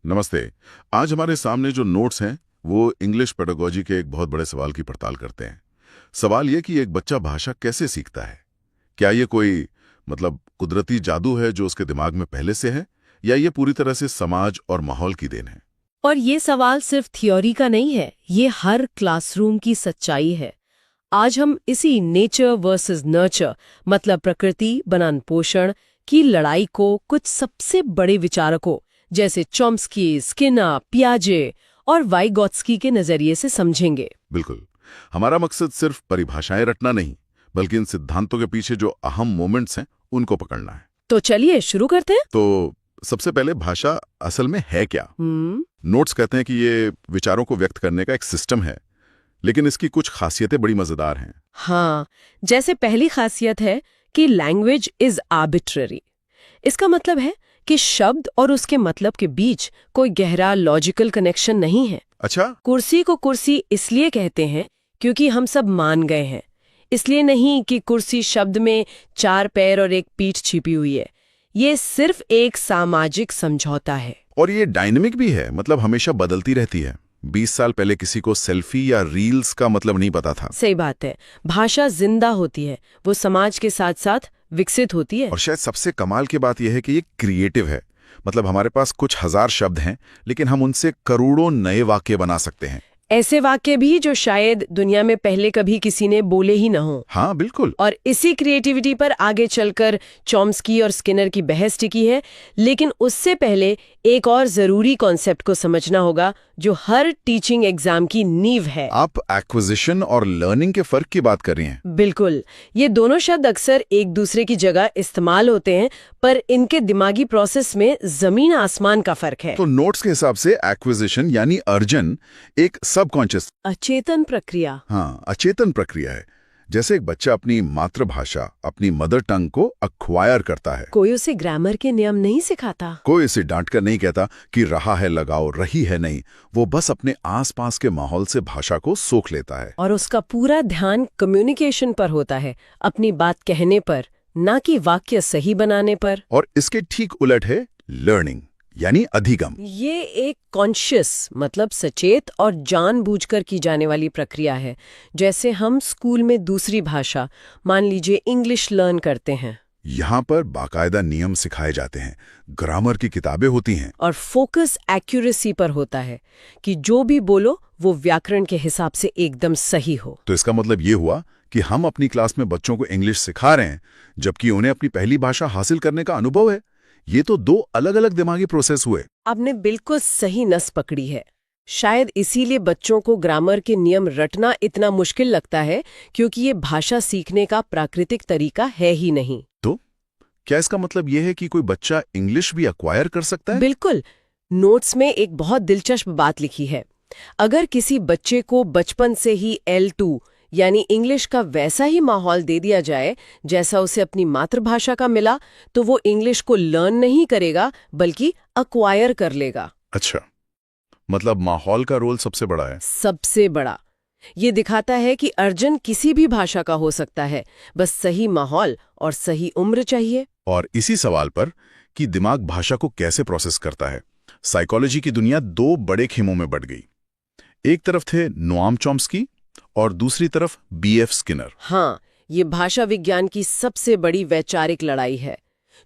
नमस्ते। आज हमारे सामने जो नोट्स हैं वो इंग्लिश पेडागोजी के एक बहुत बड़े सवाल की पड़ताल करते हैं। सवाल ये कि एक बच्चा भाषा कैसे सीखता है। क्या ये कोई कुदरती जादू है जो उसके दिमाग में पहले से है, या ये पूरी तरह से समाज और माहौल की देन है। और ये सवाल सिर्फ थ्योरी का नहीं है, ये हर क्लासरूम की सच्चाई है। आज हम इसी नेचर वर्सेस नर्चर मतलब प्रकृति बनाम पोषण की लड़ाई को कुछ सबसे बड़े विचारकों जैसे चॉम्स्की, स्किनर, पियाजे और वाइगोत्स्की के नजरिए से समझेंगे। बिल्कुल। हमारा मकसद सिर्फ परिभाषाएं रटना नहीं, बल्कि इन सिद्धांतों के पीछे जो अहम मोमेंट्स हैं उनको पकड़ना है। तो चलिए शुरू करते हैं। तो सबसे पहले भाषा असल में है क्या? नोट्स कहते हैं कि ये विचारों को व्यक्त करने का एक सिस्टम है, लेकिन इसकी कुछ खासियतें बड़ी मजेदार हैं। हाँ, जैसे पहली खासियत है कि लैंग्वेज इज आर्बिट्ररी। इसका मतलब है कि शब्द और उसके मतलब के बीच कोई गहरा लॉजिकल कनेक्शन नहीं है। अच्छा। कुर्सी को कुर्सी इसलिए कहते हैं क्योंकि हम सब मान गए हैं, इसलिए नहीं कि कुर्सी शब्द में 4 पैर और एक पीठ छिपी हुई है। ये सिर्फ एक सामाजिक समझौता है। और ये डायनेमिक भी है, हमेशा बदलती रहती है। 20 साल पहले किसी को सेल्फी या रील्स का मतलब नहीं पता था। सही बात है। भाषा जिंदा होती है, वो समाज के साथ साथ विकसित होती है। और शायद सबसे कमाल की बात यह है कि ये क्रिएटिव है। हमारे पास कुछ हजार शब्द हैं, लेकिन हम उनसे करोड़ों नए वाक्य बना सकते हैं। ऐसे वाक्य भी जो शायद दुनिया में पहले कभी किसी ने बोले ही न हो। हाँ बिल्कुल। और इसी क्रिएटिविटी पर आगे चलकर चॉम्स्की और स्किनर की बहस टिकी है। लेकिन उससे पहले एक और जरूरी कॉन्सेप्ट को समझना होगा जो हर टीचिंग एग्जाम की नींव है। आप एक्विजिशन और लर्निंग के फर्क की बात कर रही हैं। बिल्कुल। ये दोनों शब्द अक्सर एक दूसरे की जगह इस्तेमाल होते हैं, पर इनके दिमागी प्रोसेस में जमीन आसमान का फर्क है। तो नोट्स के हिसाब से एक्विजिशन यानी अर्जन एक सबकॉन्शियस अचेतन प्रक्रिया। हाँ, अचेतन प्रक्रिया है। जैसे एक बच्चा अपनी मातृभाषा, अपनी मदर टंग को अक्वायर करता है। कोई उसे ग्रामर के नियम नहीं सिखाता। कोई उसे डांट कर नहीं कहता कि रहा है लगाओ, रही है नहीं। वो बस अपने आसपास के माहौल से भाषा को सोख लेता है। और उसका पूरा ध्यान कम्युनिकेशन पर होता है, अपनी बात कहने पर, ना कि वाक्य सही बनाने पर। और इसके ठीक उलट है लर्निंग यानी अधिगम। ये एक कॉन्शियस मतलब सचेत और जानबूझकर की जाने वाली प्रक्रिया है। जैसे हम स्कूल में दूसरी भाषा, मान लीजिए इंग्लिश, लर्न करते हैं। यहाँ पर बाकायदा नियम सिखाए जाते हैं, ग्रामर की किताबें होती हैं। और फोकस एक्यूरेसी पर होता है कि जो भी बोलो वो व्याकरण के हिसाब से एकदम सही हो। तो इसका मतलब ये हुआ कि हम अपनी क्लास में बच्चों को इंग्लिश सिखा रहे हैं, जबकि उन्हें अपनी पहली भाषा हासिल करने का अनुभव है। ये तो दो अलग अलग दिमागी प्रोसेस हुए। आपने बिल्कुल सही नस पकड़ी है। शायद इसीलिए बच्चों को ग्रामर के नियम रटना इतना मुश्किल लगता है, क्योंकि ये भाषा सीखने का प्राकृतिक तरीका है ही नहीं। तो क्या इसका मतलब ये है कि कोई बच्चा इंग्लिश भी अक्वायर कर सकता है? बिल्कुल। नोट्स में एक बहुत दिलचस्प बात लिखी है। अगर किसी बच्चे को बचपन से ही L2 यानी इंग्लिश का वैसा ही माहौल दे दिया जाए जैसा उसे अपनी मातृभाषा का मिला, तो वो इंग्लिश को लर्न नहीं करेगा बल्कि अक्वायर कर लेगा। अच्छा, माहौल का रोल सबसे बड़ा है। सबसे बड़ा। ये दिखाता है कि अर्जन किसी भी भाषा का हो सकता है, बस सही माहौल और सही उम्र चाहिए। और इसी सवाल पर कि दिमाग भाषा को कैसे प्रोसेस करता है, साइकोलॉजी की दुनिया 2 बड़े खेमों में बढ़ गई। एक तरफ थे नोआम चॉम्स्की और दूसरी तरफ B.F. स्किनर। हाँ, ये भाषा विज्ञान की सबसे बड़ी वैचारिक लड़ाई है।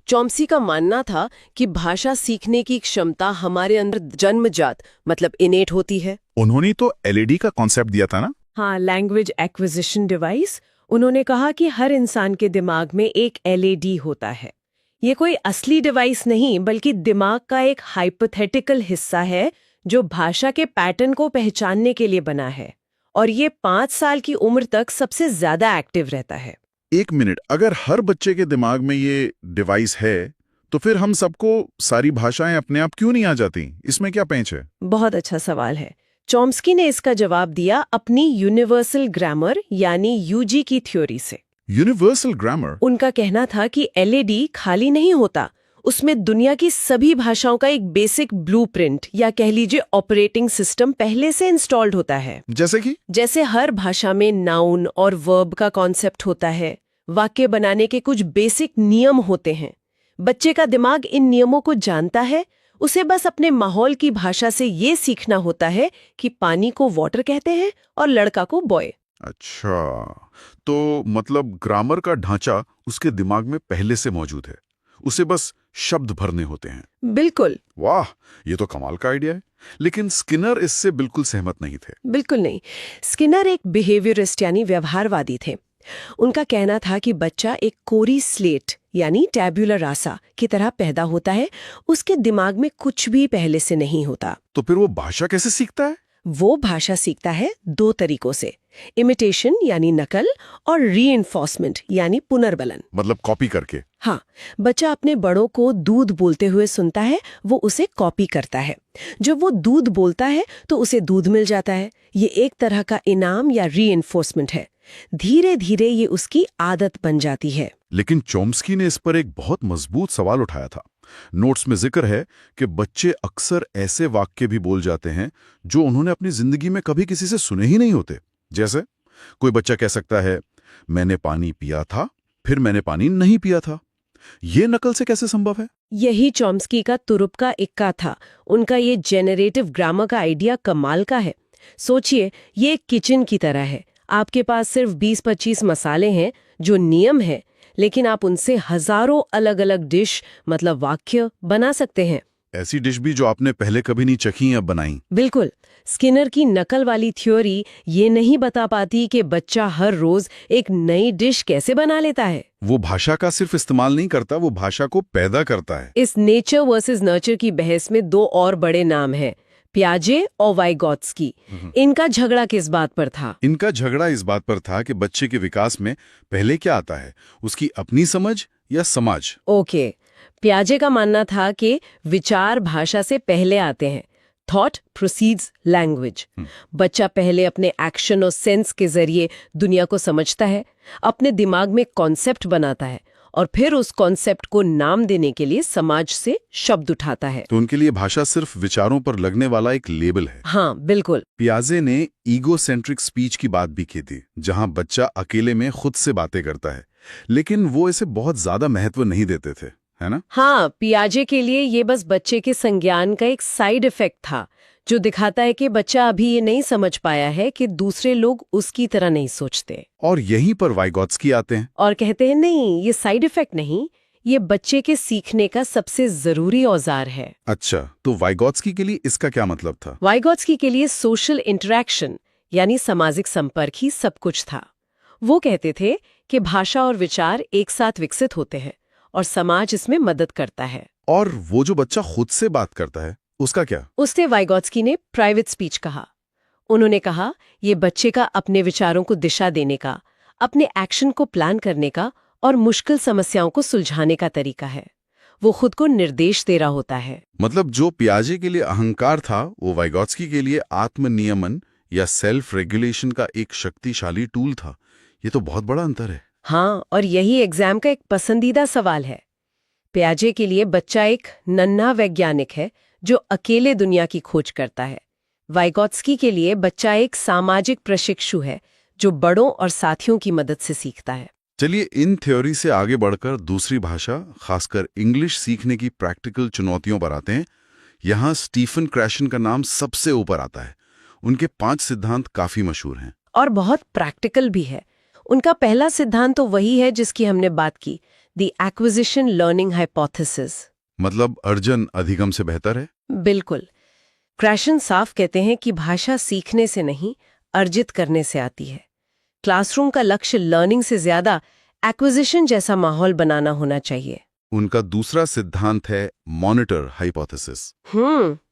चॉम्स्की का मानना था कि भाषा सीखने की क्षमता हमारे अंदर जन्मजात इनेट होती है। उन्होंने तो LED का कॉन्सेप्ट दिया था ना? हाँ, लैंग्वेज एक्विजिशन डिवाइस। उन्होंने कहा कि हर इंसान के दिमाग में एक LED होता है। ये कोई असली डिवाइस नहीं, बल्कि दिमाग का एक हाइपोथेटिकल हिस्सा है जो भाषा के पैटर्न को पहचानने के लिए बना है। और ये 5 साल की उम्र तक सबसे ज्यादा एक्टिव रहता है। 1 मिनट, अगर हर बच्चे के दिमाग में ये डिवाइस है, तो फिर हम सबको सारी भाषाएं अपने आप क्यों नहीं आ जाती? इसमें क्या पेंच है? बहुत अच्छा सवाल है। चॉम्स्की ने इसका जवाब दिया अपनी यूनिवर्सल ग्रामर यानी UG की थ्योरी से। Universal grammar? उनका कहना था कि LED खाली नहीं होता, उसमें दुनिया की सभी भाषाओं का एक बेसिक ब्लूप्रिंट या कह लीजिए ऑपरेटिंग सिस्टम पहले से इंस्टॉल्ड होता है। जैसे हर भाषा में नाउन और वर्ब का कॉन्सेप्ट होता है, वाक्य बनाने के कुछ बेसिक नियम होते हैं। बच्चे का दिमाग इन नियमों को जानता है, उसे बस अपने माहौल की भाषा से ये सीखना होता है कि पानी को वाटर कहते हैं और लड़का को बॉय। अच्छा, तो मतलब ग्रामर का ढांचा उसके दिमाग में पहले से मौजूद है, उसे बस शब्द भरने होते हैं। बिल्कुल। वाह, ये तो कमाल का आइडिया है। लेकिन स्किनर इससे बिल्कुल सहमत नहीं थे। बिल्कुल नहीं। स्किनर एक बिहेवियरिस्ट यानी व्यवहारवादी थे। उनका कहना था कि बच्चा एक कोरी स्लेट यानी टैब्यूलर रासा की तरह पैदा होता है, उसके दिमाग में कुछ भी पहले से नहीं होता। तो फिर वो भाषा कैसे सीखता है? वो भाषा सीखता है दो तरीकों से, इमिटेशन यानी नकल और रीइंफोर्समेंट यानी पुनर्बलन। मतलब कॉपी करके? हाँ, बच्चा अपने बड़ों को दूध बोलते हुए सुनता है, वो उसे कॉपी करता है। जब वो दूध बोलता है तो उसे दूध मिल जाता है। ये एक तरह का इनाम या रीइंफोर्समेंट है। धीरे धीरे ये उसकी आदत बन जाती है। लेकिन चॉम्स्की ने इस पर एक बहुत मजबूत सवाल उठाया था। नोट्स में जिक्र है कि बच्चे अक्सर ऐसे वाक्य भी बोल जाते हैं जो उन्होंने अपनी जिंदगी में कभी किसी से सुने ही नहीं होते। जैसे कोई बच्चा कह सकता है, मैंने पानी पिया था, फिर मैंने पानी नहीं पिया था। ये नकल से कैसे संभव है? यही चॉम्स्की का तुरुप का इक्का था। उनका ये जेनरेटिव ग्रामर का आइडिया कमाल का है। सोचिए, ये एक किचन की तरह है। आपके पास सिर्फ 20-25 मसाले हैं जो नियम है, लेकिन आप उनसे हजारों अलग अलग डिश मतलब वाक्य बना सकते हैं। ऐसी डिश भी जो आपने पहले कभी नहीं चखी या बनाई। बिल्कुल। स्किनर की नकल वाली थ्योरी ये नहीं बता पाती कि बच्चा हर रोज एक नई डिश कैसे बना लेता है। वो भाषा का सिर्फ इस्तेमाल नहीं करता, वो भाषा को पैदा करता है। इस नेचर वर्सेस नर्चर की बहस में दो और बड़े नाम हैं, पियाजे और वाइगोत्स्की। इनका झगड़ा किस बात पर था? इनका झगड़ा इस बात पर था कि बच्चे के विकास में पहले क्या आता है, उसकी अपनी समझ या समाज। ओके। पियाजे का मानना था कि विचार भाषा से पहले आते हैं। Thought proceeds language. बच्चा पहले अपने एक्शन और सेंस के जरिए दुनिया को समझता है, अपने दिमाग में कॉन्सेप्ट बनाता है और फिर उस कॉन्सेप्ट को नाम देने के लिए समाज से शब्द उठाता है। तो उनके लिए भाषा सिर्फ विचारों पर लगने वाला एक लेबल है। हाँ, बिल्कुल। पियाजे ने ईगोसेंट्रिक स्पीच की बात भी की थी, जहां बच्चा अकेले में खुद से बातें करता है, लेकिन वो इसे बहुत ज्यादा महत्व नहीं देते थे, है ना? हाँ, पियाजे के लिए ये बस बच्चे के संज्ञान का एक साइड इफेक्ट था, जो दिखाता है कि बच्चा अभी ये नहीं समझ पाया है कि दूसरे लोग उसकी तरह नहीं सोचते। और यहीं पर वाइगोत्स्की आते हैं और कहते हैं नहीं, ये साइड इफेक्ट नहीं, ये बच्चे के सीखने का सबसे जरूरी औजार है। अच्छा, तो वाइगोत्स्की के लिए इसका क्या मतलब था? वाइगोत्स्की के लिए सोशल इंटरैक्शन यानी सामाजिक संपर्क ही सब कुछ था। वो कहते थे कि भाषा और विचार एक साथ विकसित होते हैं और समाज इसमें मदद करता है। और वो जो बच्चा खुद से बात करता है, उसका क्या? उससे वाइगोत्स्की ने प्राइवेट स्पीच कहा। उन्होंने कहा, ये बच्चे का अपने विचारों को दिशा देने का, अपने एक्शन को प्लान करने का और मुश्किल समस्याओं को सुलझाने का तरीका है। वो खुद को निर्देश दे रहा होता है। मतलब जो पियाजे के लिए अहंकार था, वो वाइगोत्स्की के लिए आत्मनियमन या सेल्फ रेगुलेशन का एक शक्तिशाली टूल था। ये तो बहुत बड़ा अंतर है। हाँ, और यही एग्जाम का एक पसंदीदा सवाल है। पियाजे के लिए बच्चा एक नन्हा वैज्ञानिक है जो अकेले दुनिया की खोज करता है। वाइगोत्स्की के लिए बच्चा एक सामाजिक प्रशिक्षु है जो बड़ों और साथियों की मदद से सीखता है। चलिए इन थ्योरी से आगे बढ़कर दूसरी भाषा, खासकर इंग्लिश सीखने की प्रैक्टिकल चुनौतियों पर आते हैं। यहाँ स्टीफन क्रैशन का नाम सबसे ऊपर आता है। उनके 5 सिद्धांत काफी मशहूर हैं और बहुत प्रैक्टिकल भी है। उनका पहला सिद्धांत तो वही है जिसकी हमने बात की, द एक्विजिशन लर्निंग हाइपोथेसिस। मतलब अर्जन अधिगम से बेहतर है। बिल्कुल। क्रैशन साफ कहते हैं कि भाषा सीखने से नहीं, अर्जित करने से आती है। क्लासरूम का लक्ष्य लर्निंग से ज्यादा एक्विजिशन जैसा माहौल बनाना होना चाहिए। उनका दूसरा सिद्धांत है मॉनिटर हाइपोथेसिस।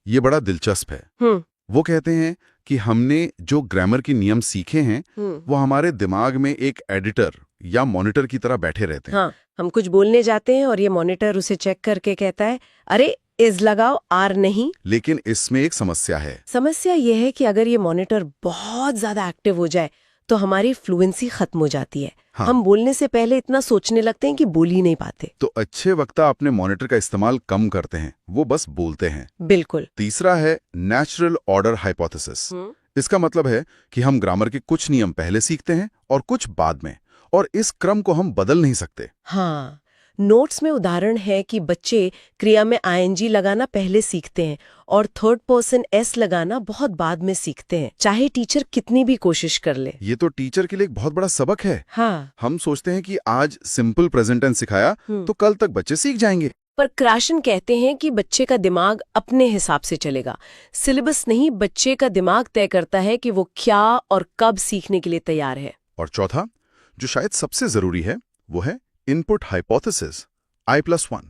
ये बड़ा दिलचस्प है। वो कहते हैं कि हमने जो ग्रामर के नियम सीखे हैं, वो हमारे दिमाग में एक एडिटर या मॉनिटर की तरह बैठे रहते हैं। हाँ, हम कुछ बोलने जाते हैं और ये मॉनिटर उसे चेक करके कहता है, अरे इज लगाओ, आर नहीं। लेकिन इसमें एक समस्या है। समस्या ये है कि अगर ये मॉनिटर बहुत ज्यादा एक्टिव हो जाए तो हमारी फ्लुएंसी खत्म हो जाती है। हाँ। हम बोलने से पहले इतना सोचने लगते हैं कि बोल ही नहीं पाते। तो अच्छे वक्ता अपने मॉनिटर का इस्तेमाल कम करते हैं, वो बस बोलते हैं। बिल्कुल। तीसरा है नेचुरल ऑर्डर हाइपोथेसिस। इसका मतलब है कि हम ग्रामर के कुछ नियम पहले सीखते हैं और कुछ बाद में, और इस क्रम को हम बदल नहीं सकते। हाँ, नोट्स में उदाहरण है कि बच्चे क्रिया में आईएनजी लगाना पहले सीखते हैं और थर्ड पर्सन एस लगाना बहुत बाद में सीखते हैं, चाहे टीचर कितनी भी कोशिश कर ले। ये तो टीचर के लिए एक बहुत बड़ा सबक है। हाँ, हम सोचते हैं कि आज सिंपल प्रेजेंट टेंस सिखाया तो कल तक बच्चे सीख जाएंगे। पर क्राशन कहते हैं कि बच्चे का दिमाग अपने हिसाब से चलेगा। सिलेबस नहीं, बच्चे का दिमाग तय करता है कि वो क्या और कब सीखने के लिए तैयार है। और चौथा, जो शायद सबसे जरूरी है, वो है इनपुट हाइपोथेसिस, I+1।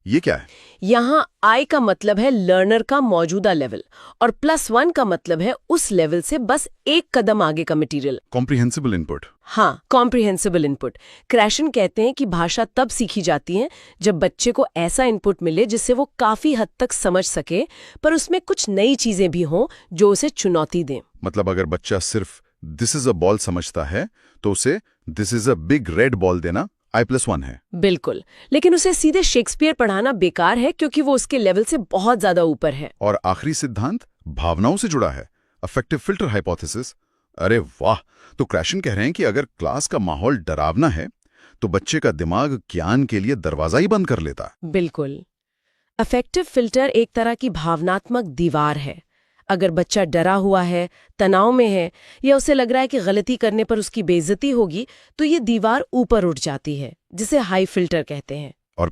ये क्या है? यहाँ आई का मतलब है लर्नर का मौजूदा लेवल और +1 का मतलब है उस लेवल से बस एक कदम आगे का मटेरियल। Comprehensible input. हाँ, कॉम्प्रिहेंसिबल इनपुट। क्रैशन कहते हैं कि भाषा तब सीखी जाती है जब बच्चे को ऐसा इनपुट मिले जिससे वो काफी हद तक समझ सके, पर उसमें कुछ नई चीजें भी हों जो उसे चुनौती दें। मतलब अगर बच्चा सिर्फ दिस इज अ बॉल समझता है तो उसे this is a big red ball देना I+1 है। बिल्कुल, लेकिन उसे सीधे शेक्सपियर पढ़ाना बेकार है क्योंकि वो उसके लेवल से बहुत ज्यादा ऊपर है। और आखिरी सिद्धांत भावनाओं से जुड़ा है, अफेक्टिव फिल्टर हाइपोथेसिस। अरे वाह! तो क्रैशन कह रहे हैं कि अगर क्लास का माहौल डरावना है तो बच्चे का दिमाग ज्ञान के लिए दरवाजा ही बंद कर लेता। बिल्कुल, अफेक्टिव फिल्टर एक तरह की भावनात्मक दीवार है। अगर बच्चा डरा हुआ है, तनाव में है या उसे लग रहा है कि गलती करने पर उसकी बेइज्जती होगी, तो ये दीवार ऊपर उठ जाती है, जिसे हाई फिल्टर कहते हैं। और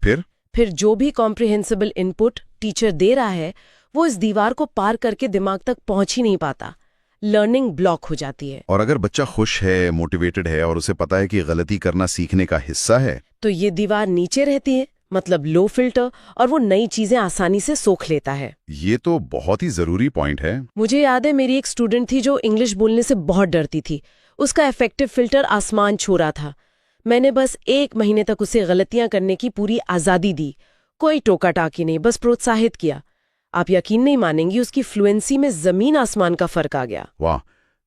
फिर जो भी कॉम्प्रिहेंसिबल इनपुट टीचर दे रहा है वो इस दीवार को पार करके दिमाग तक पहुंच ही नहीं पाता। लर्निंग ब्लॉक हो जाती है। और अगर बच्चा खुश है, मोटिवेटेड है और उसे पता है कि गलती करना सीखने का हिस्सा है, तो ये दीवार नीचे रहती है, मतलब लो फिल्टर, और वो नई चीजें आसानी से सोख लेता है। ये तो बहुत ही जरूरी पॉइंट है। मुझे याद है मेरी एक स्टूडेंट थी जो इंग्लिश बोलने से बहुत डरती थी। उसका इफेक्टिव फिल्टर आसमान छू रहा था। मैंने बस 1 महीने तक उसे गलतियां करने की पूरी आजादी दी। कोई टोका टाकी नहीं, बस प्रोत्साहित किया। आप यकीन नहीं मानेंगी, उसकी फ्लुएंसी में जमीन आसमान का फर्क आ गया। वाह!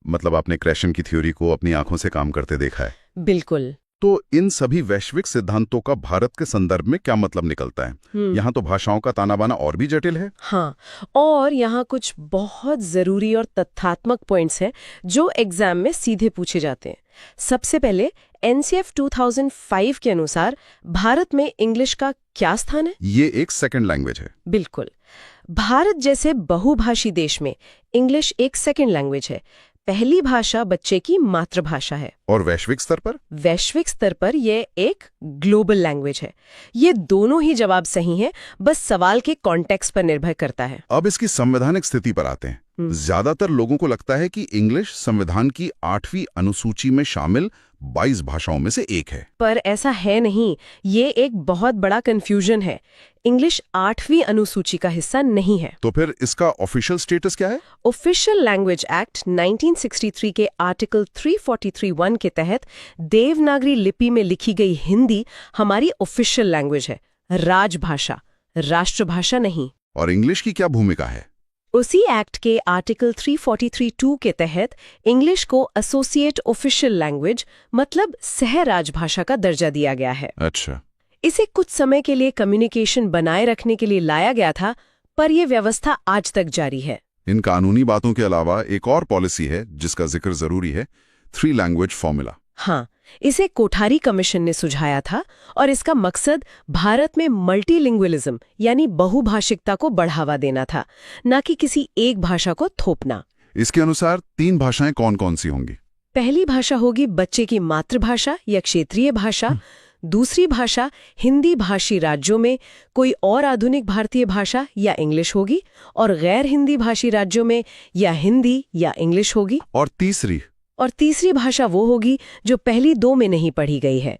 मतलब आपने क्रैशन की थ्योरी को अपनी आंखों से काम करते देखा है। बिल्कुल। तो इन सभी वैश्विक सिद्धांतों का भारत के संदर्भ में क्या मतलब निकलता है? यहाँ तो भाषाओं का ताना बाना और भी जटिल है। हाँ, और यहाँ कुछ बहुत जरूरी और तथ्यात्मक पॉइंट्स हैं जो एग्जाम में सीधे पूछे जाते हैं। सबसे पहले NCF 2005 के अनुसार भारत में इंग्लिश का क्या स्थान है? ये एक सेकंड लैंग्वेज है। बिल्कुल, भारत जैसे बहुभाषी देश में इंग्लिश एक सेकंड लैंग्वेज है। पहली भाषा बच्चे की मातृभाषा है। और वैश्विक स्तर पर? वैश्विक स्तर पर यह एक ग्लोबल लैंग्वेज है। ये दोनों ही जवाब सही हैं, बस सवाल के कॉन्टेक्स्ट पर निर्भर करता है। अब इसकी संवैधानिक स्थिति पर आते हैं। ज्यादातर लोगों को लगता है कि इंग्लिश संविधान की 8वीं अनुसूची में शामिल 22 भाषाओं में से एक है। पर ऐसा है नहीं, ये एक बहुत बड़ा कंफ्यूजन है। इंग्लिश 8वीं अनुसूची का हिस्सा नहीं है। तो फिर इसका ऑफिशियल स्टेटस क्या है? ऑफिशियल लैंग्वेज एक्ट 1963 के आर्टिकल 343(1) के तहत देवनागरी लिपि में लिखी गई हिंदी हमारी ऑफिशियल लैंग्वेज है, राजभाषा, राष्ट्रभाषा नहीं। और इंग्लिश की क्या भूमिका है? उसी एक्ट के आर्टिकल 343(2) के तहत इंग्लिश को एसोसिएट ऑफिशियल लैंग्वेज, मतलब सह राजभाषा का दर्जा दिया गया है। अच्छा। इसे कुछ समय के लिए कम्युनिकेशन बनाए रखने के लिए लाया गया था, पर यह व्यवस्था आज तक जारी है। इन कानूनी बातों के अलावा एक और पॉलिसी है जिसका जिक्र जरूरी है, 3 लैंग्वेज फॉर्मूला। हाँ, इसे कोठारी कमीशन ने सुझाया था और इसका मकसद भारत में मल्टीलिंग्विलिज्म यानी बहुभाषिकता को बढ़ावा देना था, न कि किसी एक भाषा को थोपना। इसके अनुसार 3 भाषाएं कौन-कौन सी होंगी? पहली भाषा होगी बच्चे की मातृभाषा या क्षेत्रीय भाषा। दूसरी भाषा हिंदी भाषी राज्यों में कोई और आधुनिक भारतीय भाषा या इंग्लिश होगी, और गैर हिंदी भाषी राज्यों में या हिंदी या इंग्लिश होगी। और तीसरी भाषा वो होगी जो पहली 2 में नहीं पढ़ी गई है।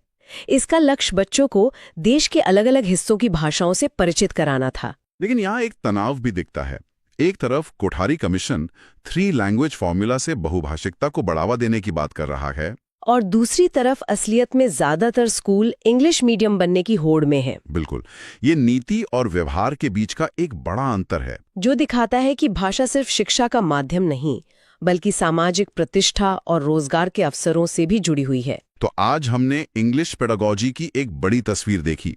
इसका लक्ष्य बच्चों को देश के अलग-अलग हिस्सों की भाषाओं से परिचित कराना था। लेकिन यहाँ एक तनाव भी दिखता है। एक तरफ कोठारी कमीशन 3 लैंग्वेज फॉर्मूला से बहुभाषिकता को बढ़ावा देने की बात कर रहा है, और दूसरी तरफ असलियत में ज्यादातर स्कूल इंग्लिश मीडियम बनने की होड़ में हैं। बिल्कुल, ये नीति और व्यवहार के बीच का एक बड़ा अंतर है, जो दिखाता है कि भाषा सिर्फ शिक्षा का माध्यम नहीं, बल्कि सामाजिक प्रतिष्ठा और रोजगार के अवसरों से भी जुड़ी हुई है। तो आज हमने इंग्लिश पेडागोजी की एक बड़ी तस्वीर देखी।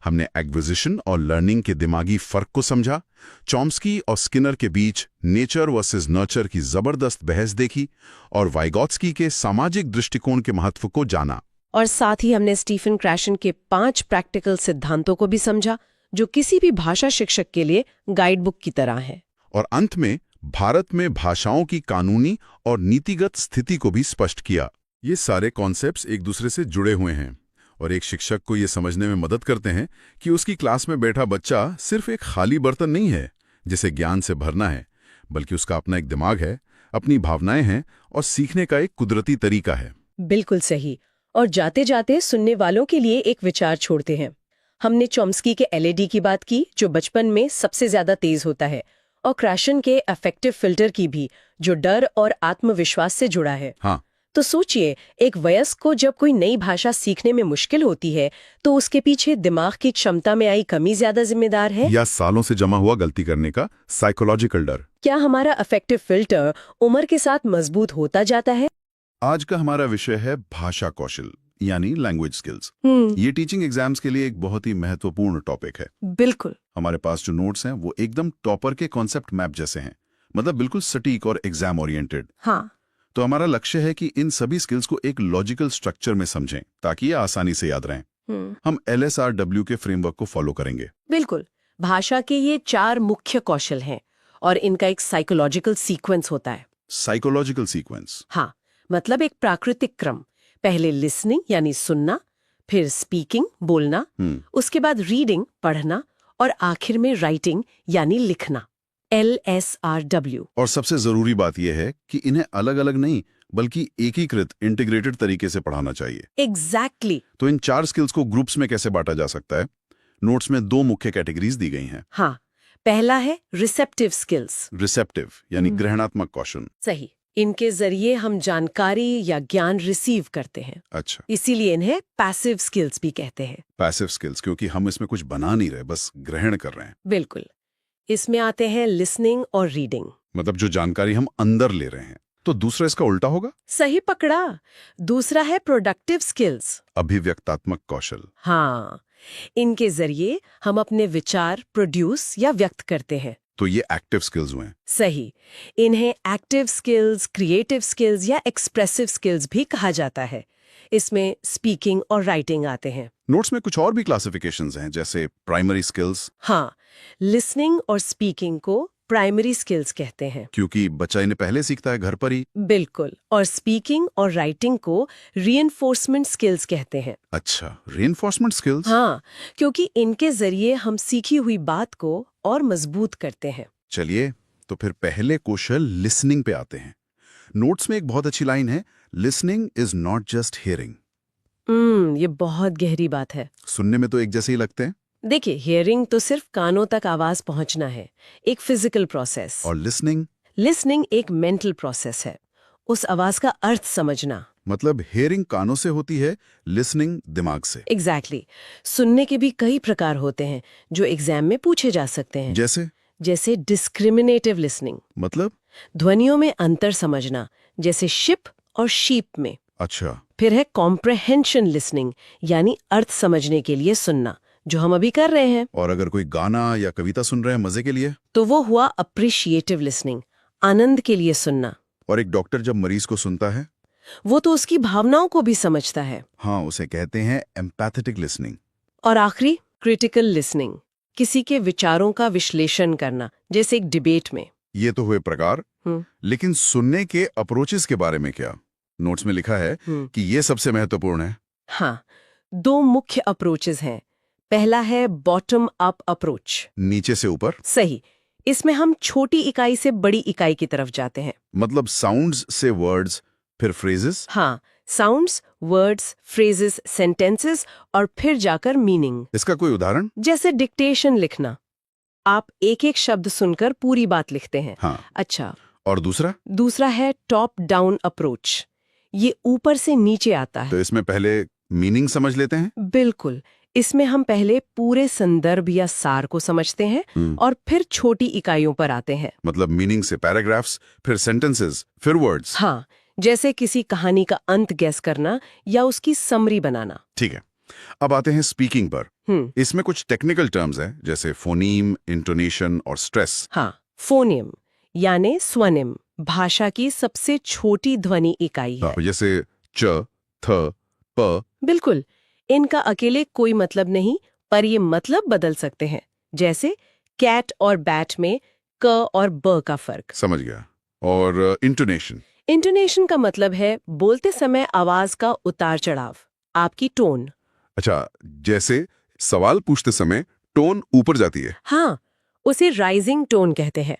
हमने एक्विजिशन और लर्निंग के दिमागी फर्क को समझा, चॉम्स्की और स्किनर के बीच नेचर वर्सेस नर्चर की जबरदस्त बहस देखी, और वाइगोत्स्की के सामाजिक दृष्टिकोण के महत्व को जाना। और साथ ही हमने स्टीफन क्रैशन के 5 प्रैक्टिकल सिद्धांतों को भी समझा, जो किसी भी भाषा शिक्षक के लिए गाइड बुक की तरह है। और अंत में भारत में भाषाओं की कानूनी और नीतिगत स्थिति को भी स्पष्ट किया। ये सारे कॉन्सेप्ट्स एक दूसरे से जुड़े हुए हैं और एक शिक्षक को ये समझने में मदद करते हैं कि उसकी क्लास में बैठा बच्चा सिर्फ एक खाली बर्तन नहीं है जिसे ज्ञान से भरना है, बल्कि उसका अपना एक दिमाग है, अपनी भावनाएं हैं और सीखने का एक कुदरती तरीका है। बिल्कुल सही। और जाते जाते सुनने वालों के लिए एक विचार छोड़ते हैं। हमने चॉम्स्की के एलएडी की बात की, जो बचपन में सबसे ज्यादा तेज होता है, और क्रैशन के अफेक्टिव फिल्टर की भी, जो डर और आत्मविश्वास से जुड़ा है। हाँ, तो सोचिए, एक वयस्क को जब कोई नई भाषा सीखने में मुश्किल होती है, तो उसके पीछे दिमाग की क्षमता में आई कमी ज्यादा जिम्मेदार है, या सालों से जमा हुआ गलती करने का साइकोलॉजिकल डर? क्या हमारा अफेक्टिव फिल्टर उम्र के साथ मजबूत होता जाता है? आज का हमारा विषय है भाषा कौशल, यानी लैंग्वेज स्किल्स। ये टीचिंग एग्जाम्स के लिए एक बहुत ही महत्वपूर्ण टॉपिक है। बिल्कुल। हमारे पास जो नोट्स हैं वो एकदम टॉपर के कॉन्सेप्ट मैप जैसे हैं, मतलब बिल्कुल सटीक और एग्जाम ओरिएंटेड। हाँ। तो हमारा लक्ष्य है कि इन सभी स्किल्स को एक लॉजिकल स्ट्रक्चर में समझें ताकि ये आसानी से याद रहें। हम LSRW के फ्रेमवर्क को फॉलो करेंगे। बिल्कुल। भाषा के ये 4 मुख्य कौशल हैं और इनका एक साइकोलॉजिकल सीक्वेंस होता है। Psychological sequence? हाँ, मतलब एक प्राकृतिक क्रम। पहले लिसनिंग यानी सुनना, फिर स्पीकिंग बोलना, उसके बाद रीडिंग पढ़ना, और आखिर में राइटिंग यानी लिखना, LSRW। और सबसे जरूरी बात यह है कि इन्हें अलग अलग नहीं बल्कि एकीकृत इंटीग्रेटेड तरीके से पढ़ाना चाहिए। एग्जैक्टली। तो इन 4 स्किल्स को ग्रुप्स में कैसे बांटा जा सकता है? नोट्स में 2 मुख्य कैटेगरीज दी गई हैं। हाँ, पहला है रिसेप्टिव स्किल्स। रिसेप्टिव यानी ग्रहणात्मक कौशल। सही। इनके जरिए हम जानकारी या ज्ञान रिसीव करते हैं। अच्छा, इसीलिए इन्हें पैसिव स्किल्स भी कहते हैं। पैसिव स्किल्स क्योंकि हम इसमें कुछ बना नहीं रहे, बस ग्रहण कर रहे हैं। बिल्कुल। इसमें आते हैं लिसनिंग और रीडिंग, मतलब जो जानकारी हम अंदर ले रहे हैं। तो दूसरा इसका उल्टा होगा? सही पकड़ा। दूसरा है प्रोडक्टिव स्किल्स, अभिव्यक्तात्मक कौशल। हाँ, इनके जरिए हम अपने विचार प्रोड्यूस या व्यक्त करते हैं। तो ये एक्टिव स्किल्स हुए। सही। इन्हें एक्टिव स्किल्स, क्रिएटिव स्किल्स या एक्सप्रेसिव स्किल्स भी कहा जाता है। इसमें स्पीकिंग और राइटिंग आते हैं। नोट्स में कुछ और भी क्लासिफिकेशंस हैं, जैसे प्राइमरी स्किल्स। हाँ, लिसनिंग और स्पीकिंग को प्राइमरी स्किल्स कहते हैं, क्योंकि बच्चा इन्हें पहले सीखता है घर पर ही। बिल्कुल। और स्पीकिंग और राइटिंग को रीइंफोर्समेंट स्किल्स कहते हैं। अच्छा, रीइंफोर्समेंट स्किल्स। हाँ, क्योंकि इनके जरिए हम सीखी हुई बात को और मजबूत करते हैं। चलिए, तो फिर पहले कौशल लिसनिंग पे आते हैं। नोट्स में एक बहुत अच्छी लाइन है, listening is not just hearing. ये बहुत गहरी बात है। सुनने में तो एक जैसे ही लगते हैं। देखिए, हियरिंग तो सिर्फ कानों तक आवाज पहुंचना है, एक फिजिकल प्रोसेस। और लिसनिंग एक मेंटल प्रोसेस है, उस आवाज का अर्थ समझना। मतलब हियरिंग कानों से होती है, लिसनिंग दिमाग से। एग्जैक्टली। सुनने के भी कई प्रकार होते हैं जो एग्जाम में पूछे जा सकते हैं। जैसे डिस्क्रिमिनेटिव लिसनिंग, मतलब ध्वनियों में अंतर समझना, जैसे शिप और शीप में। अच्छा। फिर है कॉम्प्रहेंशन लिसनिंग, यानी अर्थ समझने के लिए सुनना, जो हम अभी कर रहे हैं। और अगर कोई गाना या कविता सुन रहे हैं मजे के लिए, तो वो हुआ अप्रिशिएटिव लिसनिंग, आनंद के लिए सुनना। और एक डॉक्टर जब मरीज को सुनता है, वो तो उसकी भावनाओं को भी समझता है। हाँ, उसे कहते हैं एम्पैथेटिक लिसनिंग। और आखिरी क्रिटिकल लिसनिंग, किसी के विचारों का विश्लेषण करना, जैसे एक डिबेट में। ये तो हुए प्रकार। लेकिन सुनने के अप्रोचेस के बारे में क्या? नोट्स में लिखा है कि ये सबसे महत्वपूर्ण है। हाँ, 2 मुख्य अप्रोचेस हैं। पहला है बॉटम अप अप्रोच, नीचे से ऊपर। सही। इसमें हम छोटी इकाई से बड़ी इकाई की तरफ जाते हैं। मतलब साउंड्स से वर्ड्स, फिर फ्रेजेस। हाँ, साउंड्स, वर्ड्स, फ्रेजेस, सेंटेंसेस और फिर जाकर मीनिंग। इसका कोई उदाहरण? जैसे डिक्टेशन लिखना, आप एक एक शब्द सुनकर पूरी बात लिखते हैं। हाँ। अच्छा। और दूसरा है टॉप डाउन अप्रोच, ये ऊपर से नीचे आता है। तो इसमें पहले मीनिंग समझ लेते हैं? बिल्कुल। इसमें हम पहले पूरे संदर्भ या सार को समझते हैं और फिर छोटी इकाइयों पर आते हैं। मतलब मीनिंग से पैराग्राफ्स, फिर सेंटेंसेस, फिर वर्ड्स। हाँ, जैसे किसी कहानी का अंत गेस करना या उसकी समरी बनाना। ठीक है, अब आते हैं स्पीकिंग पर। इसमें कुछ टेक्निकल टर्म्स हैं, जैसे फोनीम, इंटोनेशन और स्ट्रेस। हाँ, फोनिम यानी स्वनिम, भाषा की सबसे छोटी ध्वनि इकाई है। जैसे च, थ, प, बिल्कुल, इनका अकेले कोई मतलब नहीं, पर ये मतलब बदल सकते हैं। जैसे कैट और बैट में क और ब का फर्क। समझ गया। और इंटोनेशन? इंटोनेशन का मतलब है बोलते समय आवाज का उतार चढ़ाव, आपकी टोन। अच्छा, जैसे सवाल पूछते समय टोन ऊपर जाती है। हाँ, उसे राइजिंग टोन कहते हैं।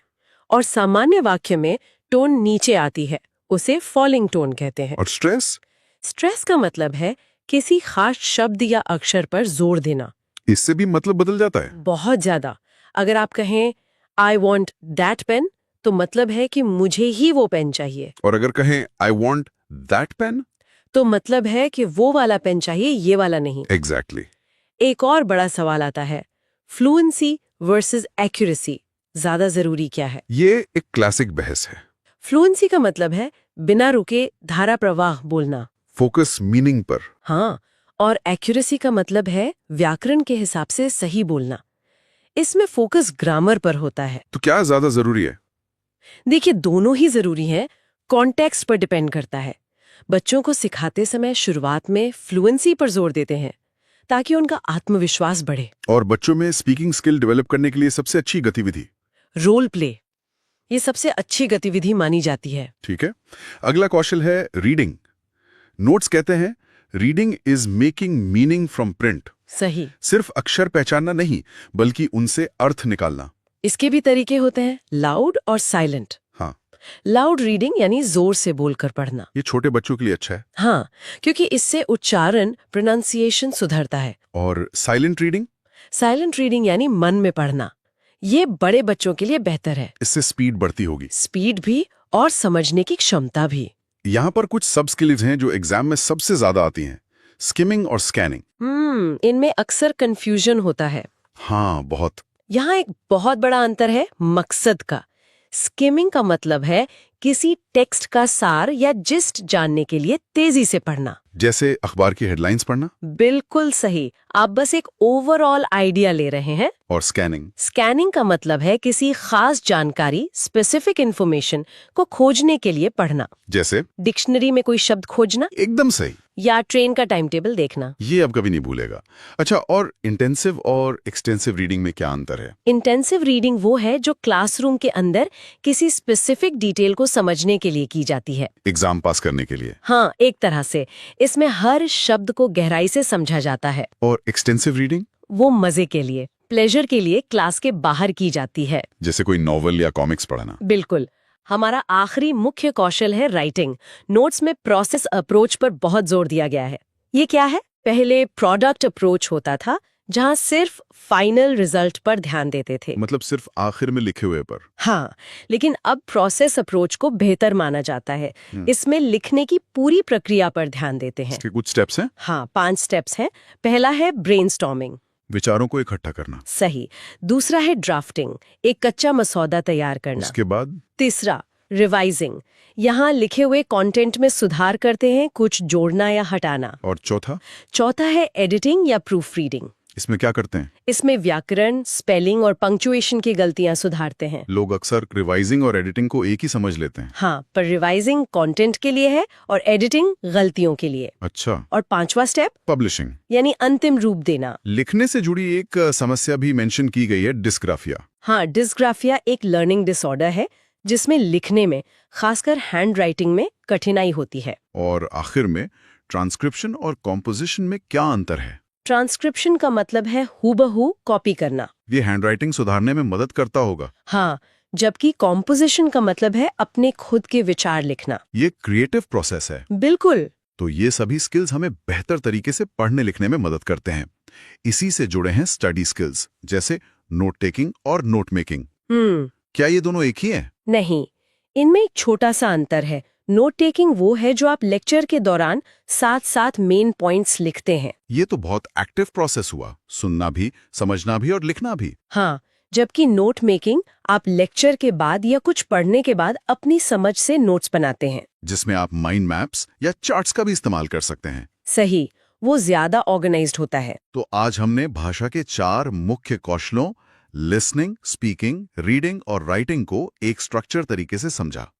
और सामान्य वाक्य में टोन नीचे आती है, उसे फॉलिंग टोन कहते हैं। और स्ट्रेस? स्ट्रेस का मतलब है किसी खास शब्द या अक्षर पर जोर देना। इससे भी मतलब बदल जाता है। बहुत ज्यादा। अगर आप कहें आई वॉन्ट दैट पेन, तो मतलब है कि मुझे ही वो पेन चाहिए। और अगर कहें आई वॉन्ट दैट पेन? तो मतलब है कि वो वाला पेन चाहिए, ये वाला नहीं। एग्जैक्टली। एक और बड़ा सवाल आता है, फ्लुएंसी वर्सेस एक्यूरेसी, ज्यादा जरूरी क्या है? ये एक क्लासिक बहस है। फ्लुएंसी का मतलब है बिना रुके धारा प्रवाह बोलना। फोकस मीनिंग पर। हाँ, और एक्यूरेसी का मतलब है व्याकरण के हिसाब से सही बोलना। इसमें फोकस ग्रामर पर होता है। तो क्या ज्यादा जरूरी है? देखिए, दोनों ही जरूरी हैं, कॉन्टेक्स्ट पर डिपेंड करता है। बच्चों को सिखाते समय शुरुआत में फ्लुएंसी पर जोर देते हैं ताकि उनका आत्मविश्वास बढ़े। और बच्चों में स्पीकिंग स्किल डेवलप करने के लिए सबसे अच्छी गतिविधि? रोल प्ले, ये सबसे अच्छी गतिविधि मानी जाती है। ठीक है। अगला कौशल है रीडिंग। नोट्स कहते हैं reading is making meaning from print. सही। सिर्फ अक्षर पहचानना नहीं, बल्कि उनसे अर्थ निकालना। इसके भी तरीके होते हैं, लाउड और साइलेंट। हाँ, लाउड रीडिंग यानी जोर से बोलकर पढ़ना। ये छोटे बच्चों के लिए अच्छा है। हाँ, क्योंकि इससे उच्चारण, प्रोनाउंसिएशन सुधरता है। और साइलेंट रीडिंग? साइलेंट रीडिंग यानी मन में पढ़ना। ये बड़े बच्चों के लिए बेहतर है। इससे स्पीड बढ़ती होगी। स्पीड भी और समझने की क्षमता भी। यहाँ पर कुछ सब स्किल्स हैं जो एग्जाम में सबसे ज्यादा आती हैं, स्किमिंग और स्कैनिंग। इनमें अक्सर कंफ्यूजन होता है। हाँ, बहुत। यहाँ एक बहुत बड़ा अंतर है मकसद का। स्किमिंग का मतलब है किसी टेक्स्ट का सार या जिस्ट जानने के लिए तेजी से पढ़ना। जैसे अखबार की हेडलाइंस पढ़ना। बिल्कुल सही, आप बस एक ओवरऑल आइडिया ले रहे हैं। और स्कैनिंग? स्कैनिंग का मतलब है किसी खास जानकारी, स्पेसिफिक इंफॉर्मेशन को खोजने के लिए पढ़ना। जैसे डिक्शनरी में कोई शब्द खोजना एकदम सही। या ट्रेन का टाइम टेबल देखना। ये अब कभी नहीं भूलेगा। अच्छा, और इंटेंसिव और एक्सटेंसिव रीडिंग में क्या अंतर है? इंटेंसिव रीडिंग वो है जो क्लासरूम के अंदर किसी स्पेसिफिक डिटेल को समझने के लिए की जाती है। एग्जाम पास करने के लिए? हाँ, एक तरह से। इसमें हर शब्द को गहराई से समझा जाता है। और एक्सटेंसिव रीडिंग? वो मजे के लिए, प्लेजर के लिए क्लास के बाहर की जाती है। जैसे कोई नॉवल या कॉमिक्स पढ़ना? बिल्कुल। हमारा आखिरी मुख्य कौशल है राइटिंग। नोट्स में प्रोसेस अप्रोच पर बहुत जोर दिया गया है। ये क्या है? पहले प्रोडक्ट अप्रोच होता था, जहां सिर्फ फाइनल रिजल्ट पर ध्यान देते थे। मतलब सिर्फ आखिर में लिखे हुए पर? हाँ, लेकिन अब प्रोसेस अप्रोच को बेहतर माना जाता है। इसमें लिखने की पूरी प्रक्रिया पर ध्यान देते हैं। इसके कुछ स्टेप्स हैं? हाँ, 5 स्टेप्स हैं। पहला है ब्रेनस्टॉर्मिंग। विचारों को इकट्ठा करना। सही। दूसरा है ड्राफ्टिंग, एक कच्चा मसौदा तैयार करना। उसके बाद? तीसरा रिवाइजिंग, यहाँ लिखे हुए कंटेंट में सुधार करते हैं, कुछ जोड़ना या हटाना। और चौथा? चौथा है एडिटिंग या प्रूफ रीडिंग। इसमें क्या करते हैं? इसमें व्याकरण, स्पेलिंग और पंक्चुएशन की गलतियां सुधारते हैं। लोग अक्सर रिवाइजिंग और एडिटिंग को एक ही समझ लेते हैं। हाँ, पर रिवाइजिंग कंटेंट के लिए है और एडिटिंग गलतियों के लिए। अच्छा। और 5वां स्टेप पब्लिशिंग, यानी अंतिम रूप देना। लिखने से जुड़ी एक समस्या भी मेंशन की गई है, डिस्ग्राफिया। हाँ, डिस्ग्राफिया एक लर्निंग डिसऑर्डर है जिसमें लिखने में, खासकर हैंड राइटिंग में कठिनाई होती है। और आखिर में ट्रांसक्रिप्शन और कॉम्पोजिशन में क्या अंतर है? ट्रांसक्रिप्शन का मतलब है हूबहू कॉपी करना। ये हैंडराइटिंग सुधारने में मदद करता होगा। हाँ, जबकि कॉम्पोजिशन का मतलब है अपने खुद के विचार लिखना। ये क्रिएटिव प्रोसेस है। बिल्कुल। तो ये सभी स्किल्स हमें बेहतर तरीके से पढ़ने लिखने में मदद करते हैं। इसी से जुड़े हैं स्टडी स्किल्स, जैसे नोट टेकिंग और नोट मेकिंग। क्या ये दोनों एक ही हैं? नहीं, इनमें एक छोटा सा अंतर है। नोट टेकिंग वो है जो आप लेक्चर के दौरान साथ साथ मेन पॉइंट्स लिखते हैं। ये तो बहुत एक्टिव प्रोसेस हुआ, सुनना भी, समझना भी और लिखना भी। हाँ, जबकि नोट मेकिंग आप लेक्चर के बाद या कुछ पढ़ने के बाद अपनी समझ से नोट्स बनाते हैं, जिसमें आप माइंड मैप्स या चार्ट्स का भी इस्तेमाल कर सकते हैं। सही, वो ज्यादा ऑर्गेनाइज्ड होता है। तो आज हमने भाषा के 4 मुख्य कौशलों, लिसनिंग, स्पीकिंग, रीडिंग और राइटिंग को एक स्ट्रक्चर तरीके से समझा।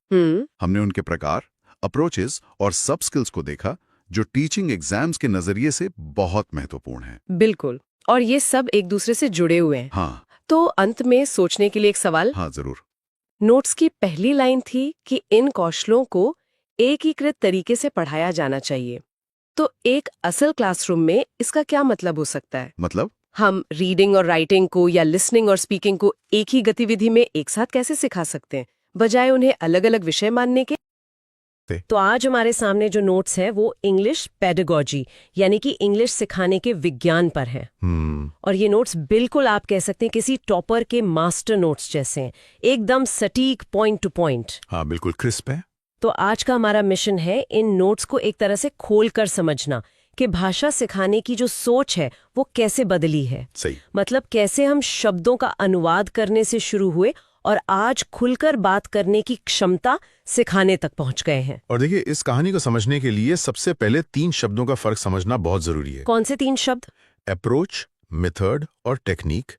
हमने उनके प्रकार, अप्रोचेस और सब स्किल्स को देखा, जो टीचिंग एग्जाम्स के नजरिए से बहुत महत्वपूर्ण है। बिल्कुल, और ये सब एक दूसरे से जुड़े हुए हैं। हाँ तो अंत में सोचने के लिए एक सवाल। हाँ जरूर। नोट्स की पहली लाइन थी कि इन कौशलों को एकीकृत तरीके से पढ़ाया जाना चाहिए। तो एक असल क्लासरूम में इसका क्या मतलब हो सकता है? मतलब हम रीडिंग और राइटिंग को या लिसनिंग और स्पीकिंग को एक ही गतिविधि में एक साथ कैसे सिखा सकते हैं, बजाय उन्हें अलग अलग विषय मानने के? तो आज हमारे सामने जो नोट्स हैं वो इंग्लिश पेडागोजी यानी कि इंग्लिश सिखाने के विज्ञान पर हैं। और ये नोट्स बिल्कुल आप कह सकते हैं किसी टॉपर के मास्टर नोट्स जैसे हैं, एकदम सटीक, पॉइंट टू पॉइंट। हाँ बिल्कुल क्रिस्प है। तो आज का हमारा मिशन है इन नोट्स को एक तरह से खोलकर समझना कि भाषा सिखाने की जो सोच है वो कैसे बदली है। सही। मतलब कैसे हम शब्दों का अनुवाद करने से शुरू हुए और आज खुलकर बात करने की क्षमता सिखाने तक पहुंच गए हैं। और देखिए, इस कहानी को समझने के लिए सबसे पहले 3 शब्दों का फर्क समझना बहुत जरूरी है। कौन से 3 शब्द? अप्रोच, मेथड और टेक्निक।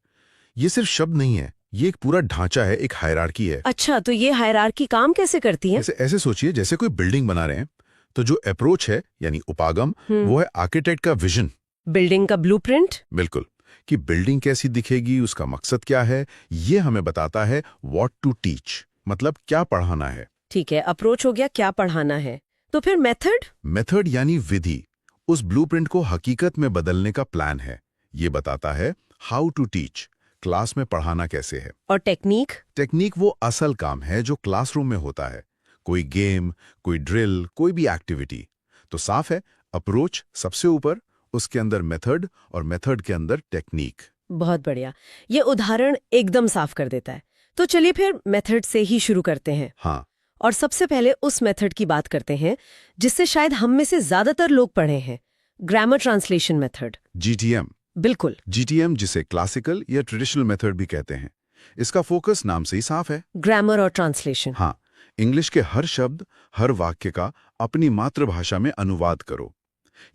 ये सिर्फ शब्द नहीं है, ये एक पूरा ढांचा है, एक हायरार्की है। अच्छा, तो ये हायरार्की काम कैसे करती है? ऐसे सोचिए, जैसे कोई बिल्डिंग बना रहे हैं तो जो अप्रोच है यानी उपागम, वो है आर्किटेक्ट का विजन। बिल्डिंग का ब्लूप्रिंट। बिल्कुल, कि बिल्डिंग कैसी दिखेगी, उसका मकसद क्या है, ये हमें बताता है व्हाट टू टीच, मतलब क्या पढ़ाना है। ठीक है, अप्रोच हो गया, क्या पढ़ाना है। तो फिर मेथड? मेथड यानी विधि, उस ब्लूप्रिंट को हकीकत में बदलने का प्लान है। ये बताता है हाउ टू टीच, क्लास में पढ़ाना कैसे है। और टेक्निक? टेक्निक वो असल काम है जो क्लासरूम में होता है, कोई गेम, कोई ड्रिल, कोई भी एक्टिविटी। तो साफ है, अप्रोच सबसे ऊपर, उसके अंदर मेथड और मेथड के अंदर टेक्निक। बहुत बढ़िया, ये उदाहरण एकदम साफ कर देता है। तो चलिए फिर मेथड से ही शुरू करते हैं। हाँ, और सबसे पहले उस मेथड की बात करते हैं जिससे शायद हम में से ज्यादातर लोग पढ़े हैं, ग्रामर ट्रांसलेशन मेथड। GTM। बिल्कुल, GTM जिसे क्लासिकल या ट्रेडिशनल मेथड भी कहते हैं। इसका फोकस नाम से ही साफ है, ग्रामर और ट्रांसलेशन। हाँ, इंग्लिश के हर शब्द, हर वाक्य का अपनी मातृभाषा में अनुवाद करो।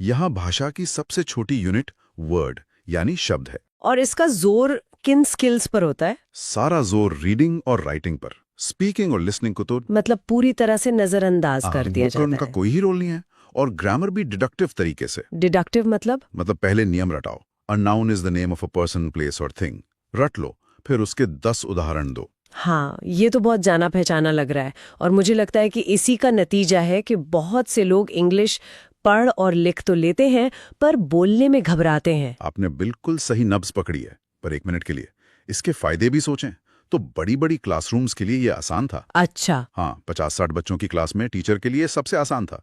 यहाँ भाषा की सबसे छोटी यूनिट वर्ड यानी शब्द है। और इसका जोर किन स्किल्स पर होता है? सारा जोर रीडिंग और राइटिंग पर। स्पीकिंग और लिसनिंग को तो मतलब पूरी तरह से नजरअंदाज कर दिया जाता उनका है। कोई ही रोल नहीं है। और ग्रामर भी डिडक्टिव तरीके से। डिडक्टिव मतलब पहले नियम रटाओ। A noun is the name of a person, place और थिंग। रट लो, फिर उसके 10 उदाहरण दो। हाँ, ये तो बहुत जाना पहचाना लग रहा है। और मुझे लगता है कि इसी का नतीजा है कि बहुत से लोग इंग्लिश पढ़ और लिख तो लेते हैं पर बोलने में घबराते हैं। आपने बिल्कुल सही नब्ज पकड़ी है। पर 1 मिनट के लिए इसके फायदे भी सोचें तो बड़ी बड़ी क्लासरूम्स के लिए ये आसान था। अच्छा। हाँ, 50-60 बच्चों की क्लास में टीचर के लिए सबसे आसान था।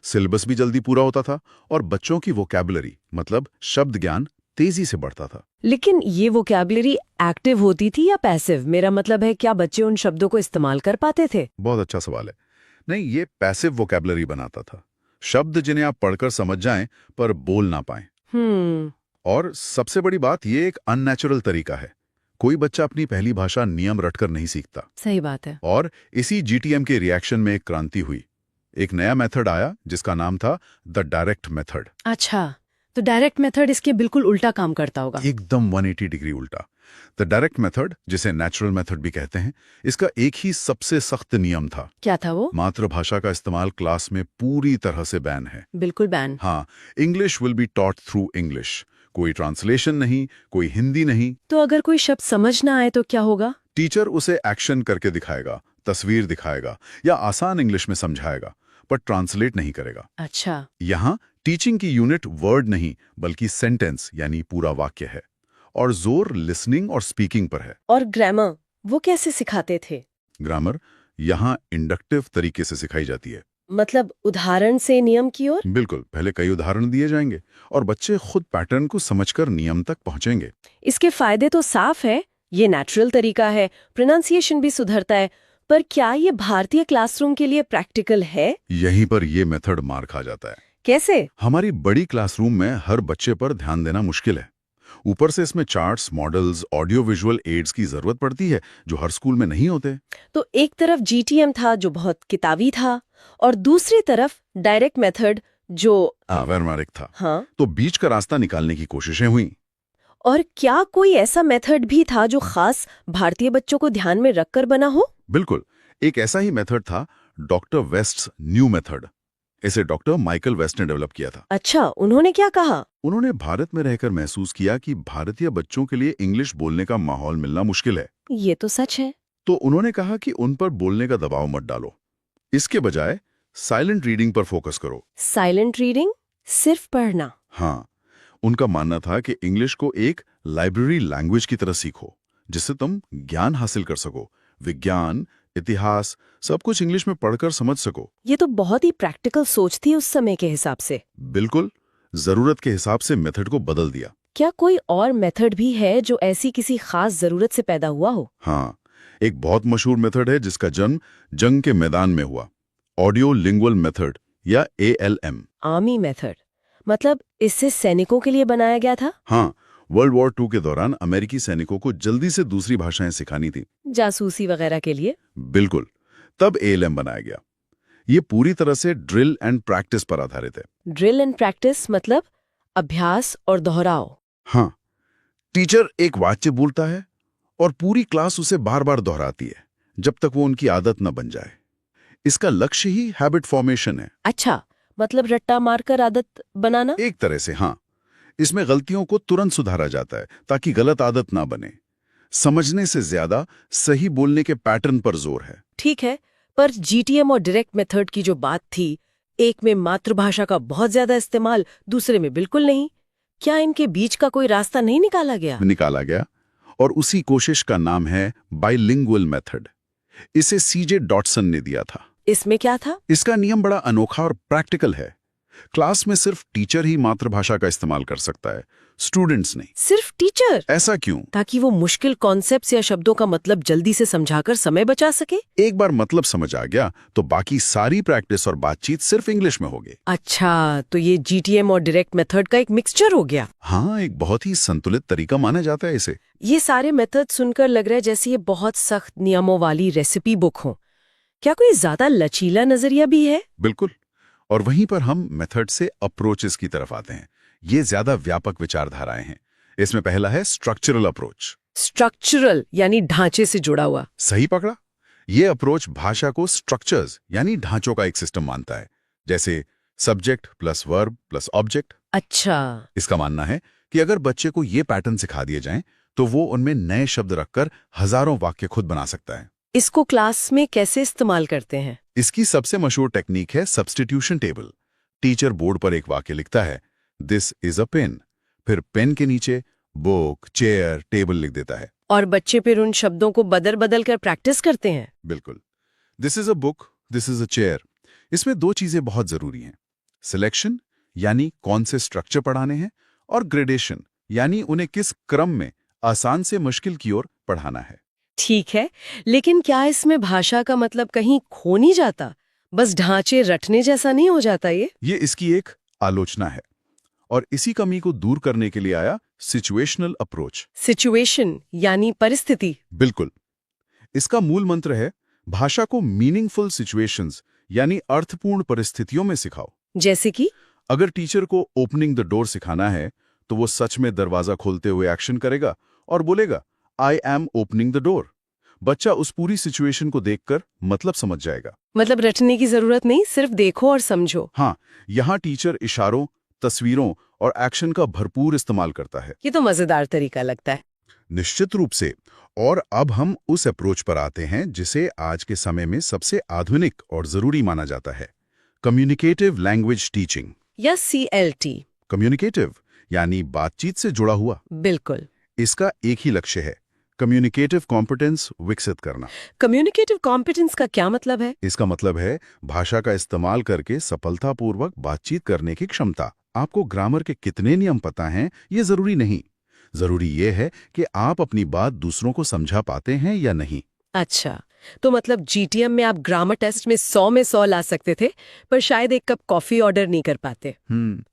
सिलेबस भी जल्दी पूरा होता था और बच्चों की वोकैबुलरी मतलब शब्द ज्ञान तेजी से बढ़ता था। लेकिन ये वोकैबुलरी एक्टिव होती थी या पैसिव? मेरा मतलब है, क्या बच्चे उन शब्दों को इस्तेमाल कर पाते थे? बहुत अच्छा सवाल है। नहीं, ये पैसिव वोकैबुलरी बनाता था, शब्द जिन्हें आप पढ़कर समझ जाएं पर बोल ना पाएं। और सबसे बड़ी बात, ये एक अननेचुरल तरीका है। कोई बच्चा अपनी पहली भाषा नियम रटकर नहीं सीखता। सही बात है। और इसी GTM के रिएक्शन में एक क्रांति हुई। एक नया मेथड आया जिसका नाम था द डायरेक्ट मेथड। अच्छा, तो डायरेक्ट मेथड इसके बिल्कुल उल्टा काम करता होगा। एकदम 180 डिग्री उल्टा। द डायरेक्ट मेथड, जिसे नेचुरल मेथड भी कहते हैं, इसका एक ही सबसे सख्त नियम था। क्या था वो? मातृभाषा का इस्तेमाल क्लास में पूरी तरह से बैन है। बिल्कुल बैन। हाँ, English will be taught through English. कोई ट्रांसलेशन नहीं, कोई हिंदी नहीं। तो अगर कोई शब्द समझ ना आए तो क्या होगा? टीचर उसे एक्शन करके दिखाएगा, तस्वीर दिखाएगा या आसान इंग्लिश में समझाएगा, पर ट्रांसलेट नहीं करेगा। अच्छा। यहाँ टीचिंग की यूनिट वर्ड नहीं बल्कि सेंटेंस यानी पूरा वाक्य है। और जोर लिसनिंग और स्पीकिंग पर है। और ग्रामर वो कैसे सिखाते थे? ग्रामर यहाँ इंडक्टिव तरीके से सिखाई जाती है। मतलब उदाहरण से नियम की ओर? बिल्कुल, पहले कई उदाहरण दिए जाएंगे और बच्चे खुद पैटर्न को समझकर नियम तक पहुंचेंगे। इसके फायदे तो साफ है, ये नेचुरल तरीका है, प्रोनाउंसिएशन भी सुधरता है, पर क्या ये भारतीय क्लासरूम के लिए प्रैक्टिकल है? यहीं पर ये मेथड मार खा जाता है। कैसे? हमारी बड़ी क्लासरूम में हर बच्चे पर ध्यान देना मुश्किल है। ऊपर से इसमें charts, models, audio visual aids की जरूरत पड़ती है जो हर स्कूल में नहीं होते। तो एक तरफ GTM था जो बहुत किताबी था और दूसरी तरफ डायरेक्ट मेथड जो व्यावहारिक था। हाँ। तो बीच का रास्ता निकालने की कोशिशें हुई। और क्या कोई ऐसा मेथड भी था जो खास भारतीय बच्चों को ध्यान में रखकर बना हो? बिल्कुल, एक ऐसा ही मेथड था डॉक्टर वेस्ट्स न्यू मेथड। इसे डॉक्टर माइकल वेस्ट ने डेवलप किया था। अच्छा, उन्होंने क्या कहा? उन्होंने भारत में रहकर महसूस किया कि भारतीय बच्चों के लिए इंग्लिश बोलने का माहौल मिलना मुश्किल है। ये तो सच है। तो उन्होंने कहा कि उन पर बोलने का दबाव मत डालो, इसके बजाय साइलेंट रीडिंग पर फोकस करो। साइलेंट रीडिंग, सिर्फ पढ़ना? हाँ, उनका मानना था कि इंग्लिश को एक लाइब्रेरी लैंग्वेज की तरह सीखो, जिससे तुम ज्ञान हासिल कर सको। विज्ञान, इतिहास, सब कुछ इंग्लिश में पढ़कर समझ सको। ये तो बहुत ही प्रैक्टिकल सोच थी उस समय के हिसाब से। बिल्कुल, जरूरत के हिसाब से मेथड को बदल दिया। क्या कोई और मेथड भी है जो ऐसी किसी खास जरूरत से पैदा हुआ हो? हाँ, एक बहुत मशहूर मेथड है जिसका जन्म जंग के मैदान में हुआ, ऑडियो लिंगुअल मेथड या ALM। आर्मी मेथड, मतलब इससे सैनिकों के लिए बनाया गया था? हाँ, वर्ल्ड वॉर 2 के दौरान अमेरिकी सैनिकों को जल्दी से दूसरी भाषाएं सिखानी थी। जासूसी वगैरह के लिए? बिल्कुल, तब ALM बनाया गया। ये पूरी तरह से ड्रिल एंड प्रैक्टिस पर आधारित है। ड्रिल एंड प्रैक्टिस मतलब अभ्यास और दोहराव? हाँ, टीचर एक वाक्य बोलता है और पूरी क्लास उसे बार बार दोहराती है जब तक वो उनकी आदत न बन जाए। इसका लक्ष्य ही हैबिट फॉर्मेशन है। अच्छा, मतलब रट्टा मारकर आदत बनाना? एक तरह से हाँ। इसमें गलतियों को तुरंत सुधारा जाता है ताकि गलत आदत ना बने। समझने से ज्यादा सही बोलने के पैटर्न पर जोर है। ठीक है, पर GTM और डायरेक्ट मेथड की जो बात थी, एक में मातृभाषा का बहुत ज्यादा इस्तेमाल, दूसरे में बिल्कुल नहीं, क्या इनके बीच का कोई रास्ता नहीं निकाला गया? निकाला गया, और उसी कोशिश का नाम है बाइलिंगुअल मेथड। इसे CJ डॉटसन ने दिया था। इसमें क्या था? इसका नियम बड़ा अनोखा और प्रैक्टिकल है। क्लास में सिर्फ टीचर ही मातृभाषा का इस्तेमाल कर सकता है, स्टूडेंट्स नहीं। सिर्फ टीचर? ऐसा क्यों? ताकि वो मुश्किल कॉन्सेप्ट्स या शब्दों का मतलब जल्दी से समझाकर समय बचा सके। एक बार मतलब समझ आ गया तो बाकी सारी प्रैक्टिस और बातचीत सिर्फ इंग्लिश में होगी। अच्छा, तो ये GTM और डायरेक्ट मेथड का एक मिक्सचर हो गया। हाँ, एक बहुत ही संतुलित तरीका माना जाता है इसे। ये सारे मेथड सुनकर लग रहा है जैसे ये बहुत सख्त नियमों वाली रेसिपी बुक हो। क्या कोई ज्यादा लचीला नजरिया भी है? बिल्कुल, और वहीं पर हम मेथड से अप्रोचेस की तरफ आते हैं। ये ज्यादा व्यापक विचारधाराएं हैं। इसमें पहला है स्ट्रक्चरल अप्रोच। स्ट्रक्चरल यानी ढांचे से जुड़ा हुआ? सही पकड़ा। ये अप्रोच भाषा को स्ट्रक्चर्स यानी ढांचों का एक सिस्टम मानता है, जैसे subject plus verb plus object. अच्छा, इसका मानना है कि अगर बच्चे को ये पैटर्न सिखा दिए जाएं, तो वो उनमें नए शब्द रखकर हजारों वाक्य खुद बना सकता है। इसको क्लास में कैसे इस्तेमाल करते हैं? इसकी सबसे मशहूर टेक्निक है सब्स्टिट्यूशन टेबल। टीचर बोर्ड पर एक वाक्य लिखता है, दिस इज अ पेन, फिर पेन के नीचे बुक, चेयर, टेबल लिख देता है। और बच्चे फिर उन शब्दों को बदल बदल कर प्रैक्टिस करते हैं? बिल्कुल। This is a book, this is a chair. इसमें दो चीजें बहुत जरूरी हैं, सिलेक्शन यानी कौन से स्ट्रक्चर पढ़ाने हैं, और ग्रेडेशन यानी उन्हें किस क्रम में आसान से मुश्किल की ओर पढ़ाना है। ठीक है, लेकिन क्या इसमें भाषा का मतलब कहीं खो नहीं जाता? बस ढांचे रटने जैसा नहीं हो जाता ये? ये इसकी एक आलोचना है, और इसी कमी को दूर करने के लिए आया सिचुएशनल अप्रोच। सिचुएशन यानी परिस्थिति? बिल्कुल। इसका मूल मंत्र है, भाषा को मीनिंगफुल सिचुएशंस यानी अर्थपूर्ण परिस्थितियों में सिखाओ। जैसे कि? अगर टीचर को ओपनिंग द डोर सिखाना है, तो वो सच में दरवाजा खोलते हुए एक्शन करेगा और बोलेगा, I am opening the door. बच्चा उस पूरी सिचुएशन को देखकर मतलब समझ जाएगा। मतलब रटने की जरूरत नहीं, सिर्फ देखो और समझो। हाँ, यहाँ टीचर इशारों, तस्वीरों और एक्शन का भरपूर इस्तेमाल करता है। ये तो मजेदार तरीका लगता है। निश्चित रूप से। और अब हम उस अप्रोच पर आते हैं जिसे आज के समय में सबसे आधुनिक और जरूरी माना जाता है, कम्युनिकेटिव लैंग्वेज टीचिंग या CLT। कम्युनिकेटिव यानी बातचीत से जुड़ा हुआ। बिल्कुल। इसका एक ही लक्ष्य है, कम्युनिकेटिव कॉम्पिटेंस विकसित करना। कम्युनिकेटिव कॉम्पिटेंस का क्या मतलब है? इसका मतलब है भाषा का इस्तेमाल करके सफलतापूर्वक बातचीत करने की क्षमता। आपको ग्रामर के कितने नियम पता हैं, ये जरूरी नहीं। जरूरी ये है कि आप अपनी बात दूसरों को समझा पाते हैं या नहीं। अच्छा, तो मतलब GTM में आप ग्रामर टेस्ट में 100 में 100 ला सकते थे, पर शायद एक कप कॉफी ऑर्डर नहीं कर पाते।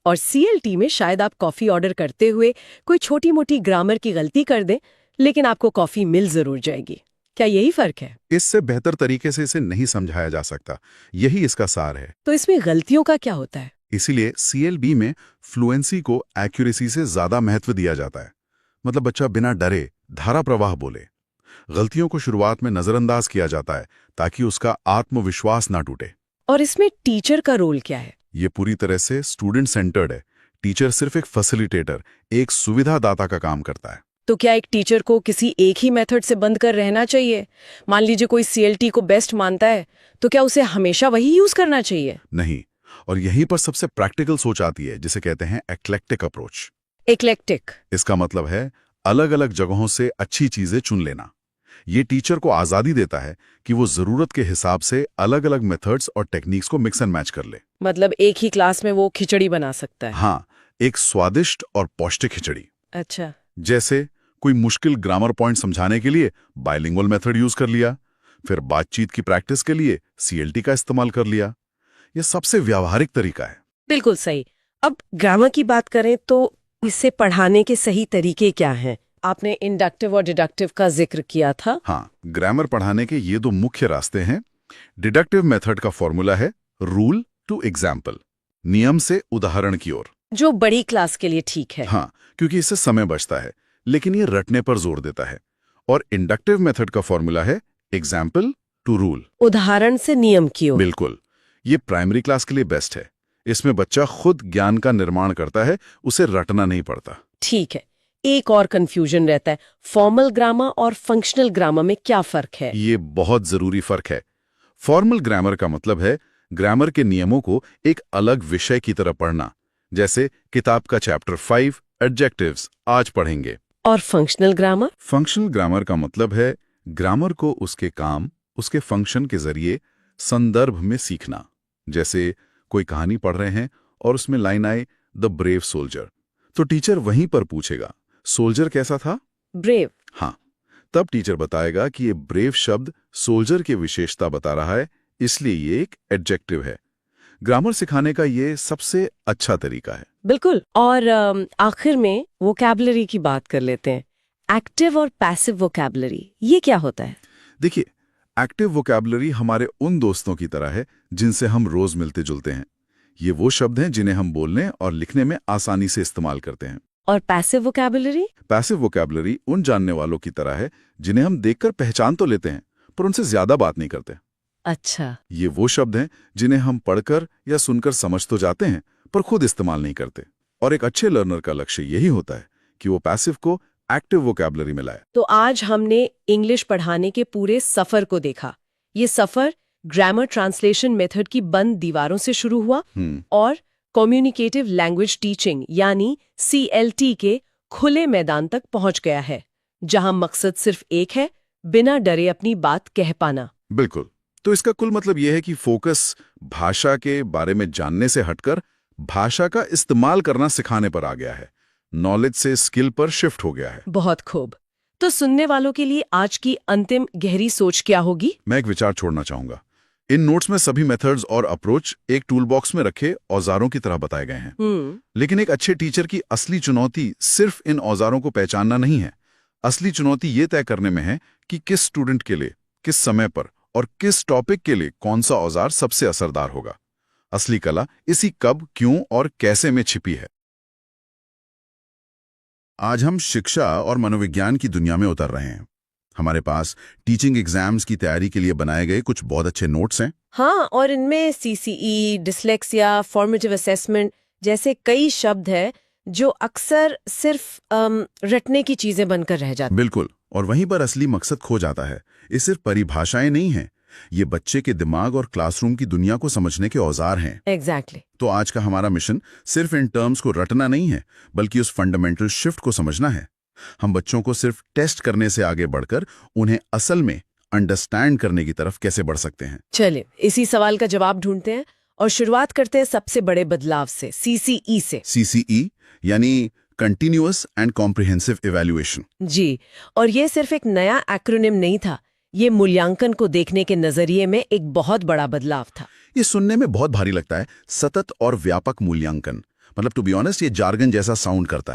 और CLT में शायद आप कॉफी ऑर्डर करते हुए कोई छोटी मोटी ग्रामर की गलती कर दें, लेकिन आपको कॉफी मिल जरूर जाएगी। क्या यही फर्क है? इससे बेहतर तरीके से इसे नहीं समझाया जा सकता। यही इसका सार है। तो इसमें गलतियों का क्या होता है? इसीलिए CLB में फ्लुएंसी को एक्यूरेसी से ज्यादा महत्व दिया जाता है। मतलब बच्चा बिना डरे धारा प्रवाह बोले। गलतियों को शुरुआत में नजरअंदाज किया जाता है ताकि उसका आत्मविश्वास ना टूटे। और इसमें टीचर का रोल क्या है? ये पूरी तरह से स्टूडेंट सेंटर्ड है। टीचर सिर्फ एक फैसिलिटेटर, एक सुविधादाता का काम करता है। तो क्या एक टीचर को किसी एक ही मेथड से बंद कर रहना चाहिए? मान लीजिए कोई CLT को बेस्ट मानता है, तो क्या उसे हमेशा वही यूज करना चाहिए? नहीं, और यहीं पर सबसे प्रैक्टिकल सोच आती है, जिसे कहते हैं एक्लेक्टिक अप्रोच। एक्लेक्टिक इसका मतलब है अलग अलग जगहों से अच्छी चीजें चुन लेना। ये टीचर को आजादी देता है कि वो जरूरत के हिसाब से अलग अलग मेथड्स और टेक्निक्स को मिक्स एंड मैच कर ले। मतलब एक ही क्लास में वो खिचड़ी बना सकता है। हाँ, एक स्वादिष्ट और पौष्टिक खिचड़ी। अच्छा, जैसे कोई मुश्किल ग्रामर पॉइंट समझाने के लिए बाइलिंगुअल मेथड यूज कर लिया, फिर बातचीत की प्रैक्टिस के लिए CLT का इस्तेमाल कर लिया। यह सबसे व्यावहारिक तरीका है। बिल्कुल सही। अब ग्रामर की बात करें तो इससे पढ़ाने के सही तरीके क्या हैं? आपने इंडक्टिव और डिडक्टिव का जिक्र किया था। हाँ, ग्रामर पढ़ाने के ये दो मुख्य रास्ते हैं। डिडक्टिव मेथड का फॉर्मूला है रूल टू एग्जाम्पल, नियम से उदाहरण की ओर। जो बड़ी क्लास के लिए ठीक है। हाँ, क्योंकि इससे समय बचता है, लेकिन ये रटने पर जोर देता है। और इंडक्टिव मेथड का फॉर्मूला है एग्जाम्पल टू रूल, उदाहरण से नियम की ओर। बिल्कुल। ये प्राइमरी क्लास के लिए बेस्ट है। इसमें बच्चा खुद ज्ञान का निर्माण करता है, उसे रटना नहीं पड़ता। ठीक है, एक और कंफ्यूजन रहता है, फॉर्मल ग्रामर और फंक्शनल ग्रामर में क्या फर्क है? ये बहुत जरूरी फर्क है। फॉर्मल ग्रामर का मतलब है ग्रामर के नियमों को एक अलग विषय की तरह पढ़ना, जैसे किताब का चैप्टर 5 एडजेक्टिव्स आज पढ़ेंगे। और फंक्शनल ग्रामर? फंक्शनल ग्रामर का मतलब है ग्रामर को उसके काम, उसके फंक्शन के जरिए संदर्भ में सीखना। जैसे कोई कहानी पढ़ रहे हैं और उसमें लाइन आए द ब्रेव सोल्जर, तो टीचर वहीं पर पूछेगा सोल्जर कैसा था? ब्रेव। हाँ, तब टीचर बताएगा कि ये ब्रेव शब्द सोल्जर की विशेषता बता रहा है, इसलिए ये एक एडजेक्टिव है। ग्रामर सिखाने का ये सबसे अच्छा तरीका है। बिल्कुल। और आखिर में वोकैबुलरी की बात कर लेते हैं। एक्टिव और पैसिव वोकैबुलरी, ये क्या होता है? देखिए, एक्टिव वोकैबुलरी हमारे उन दोस्तों की तरह है जिनसे हम रोज मिलते जुलते हैं। ये वो शब्द हैं जिन्हें हम बोलने और लिखने में आसानी से इस्तेमाल करते हैं। और पैसिव वोकैबुलरी? पैसिव वोकैबुलरी उन जानने वालों की तरह है जिन्हें हम देखकर पहचान तो लेते हैं, पर उनसे ज्यादा बात नहीं करते। अच्छा। ये वो शब्द हैं जिन्हें हम पढ़कर या सुनकर समझ तो जाते हैं, पर खुद इस्तेमाल नहीं करते। और एक अच्छे लर्नर का लक्ष्य यही होता है कि वो पैसिव को एक्टिव वोकैबुलरी में लाए। तो आज हमने इंग्लिश पढ़ाने के पूरे सफर को देखा। ये सफर ग्रामर ट्रांसलेशन मेथड की बंद दीवारों से शुरू हुआ और कम्युनिकेटिव लैंग्वेज टीचिंग यानी CLT के खुले मैदान तक पहुंच गया है, जहां मकसद सिर्फ एक है, बिना डरे अपनी बात कह पाना। बिल्कुल। तो इसका कुल मतलब यह है कि फोकस भाषा के बारे में जानने से हटकर भाषा का इस्तेमाल करना सिखाने पर आ गया है। नॉलेज से स्किल पर शिफ्ट हो गया है। बहुत खूब। तो सुनने वालों के लिए आज की अंतिम गहरी सोच क्या होगी? मैं एक विचार छोड़ना चाहूंगा। इन नोट्स में सभी मेथड्स और अप्रोच एक टूल बॉक्स में रखे औजारों की तरह बताए गए हैं। लेकिन एक अच्छे टीचर की असली चुनौती सिर्फ इन औजारों को पहचानना नहीं है। असली चुनौती ये तय करने में है कि किस स्टूडेंट के लिए, किस समय पर और किस टॉपिक के लिए कौन सा औजार सबसे असरदार होगा। असली कला इसी कब, क्यों और कैसे में छिपी है। आज हम शिक्षा और मनोविज्ञान की दुनिया में उतर रहे हैं। हमारे पास टीचिंग एग्जाम्स की तैयारी के लिए बनाए गए कुछ बहुत अच्छे नोट्स हैं। हाँ, और इनमें CCE, डिसलेक्सिया, फॉर्मेटिव असेसमेंट जैसे कई शब्द हैं जो अक्सर सिर्फ रटने की चीजें बनकर रह जाती। बिल्कुल, और वहीं पर असली मकसद खो जाता है। ये सिर्फ परिभाषाएं नहीं हैं, ये बच्चे के दिमाग और क्लासरूम की दुनिया को समझने के औजार हैं। एग्जैक्टली। तो आज का हमारा मिशन सिर्फ इन टर्म्स को रटना नहीं है, बल्कि उस फंडामेंटल शिफ्ट को समझना है। हम बच्चों को सिर्फ टेस्ट करने से आगे बढ़कर उन्हें असल में अंडरस्टैंड करने की तरफ कैसे बढ़ सकते हैं। चलिए इसी सवाल का जवाब ढूंढते हैं और शुरुआत करते हैं सबसे बड़े बदलाव से, CCE से। CCE यानी कंटिन्यूअस एंड कॉम्प्रिहेंसिव इवैल्यूएशन। जी, और ये सिर्फ एक नया एक्रोनिम नहीं था, ये मूल्यांकन को देखने के नजरिए में एक बहुत बड़ा बदलाव था। ये सुनने में बहुत भारी लगता है, सतत और व्यापक मूल्यांकन। मतलब टू बी ऑनेस्ट, ये जार्गन जैसा साउंड करता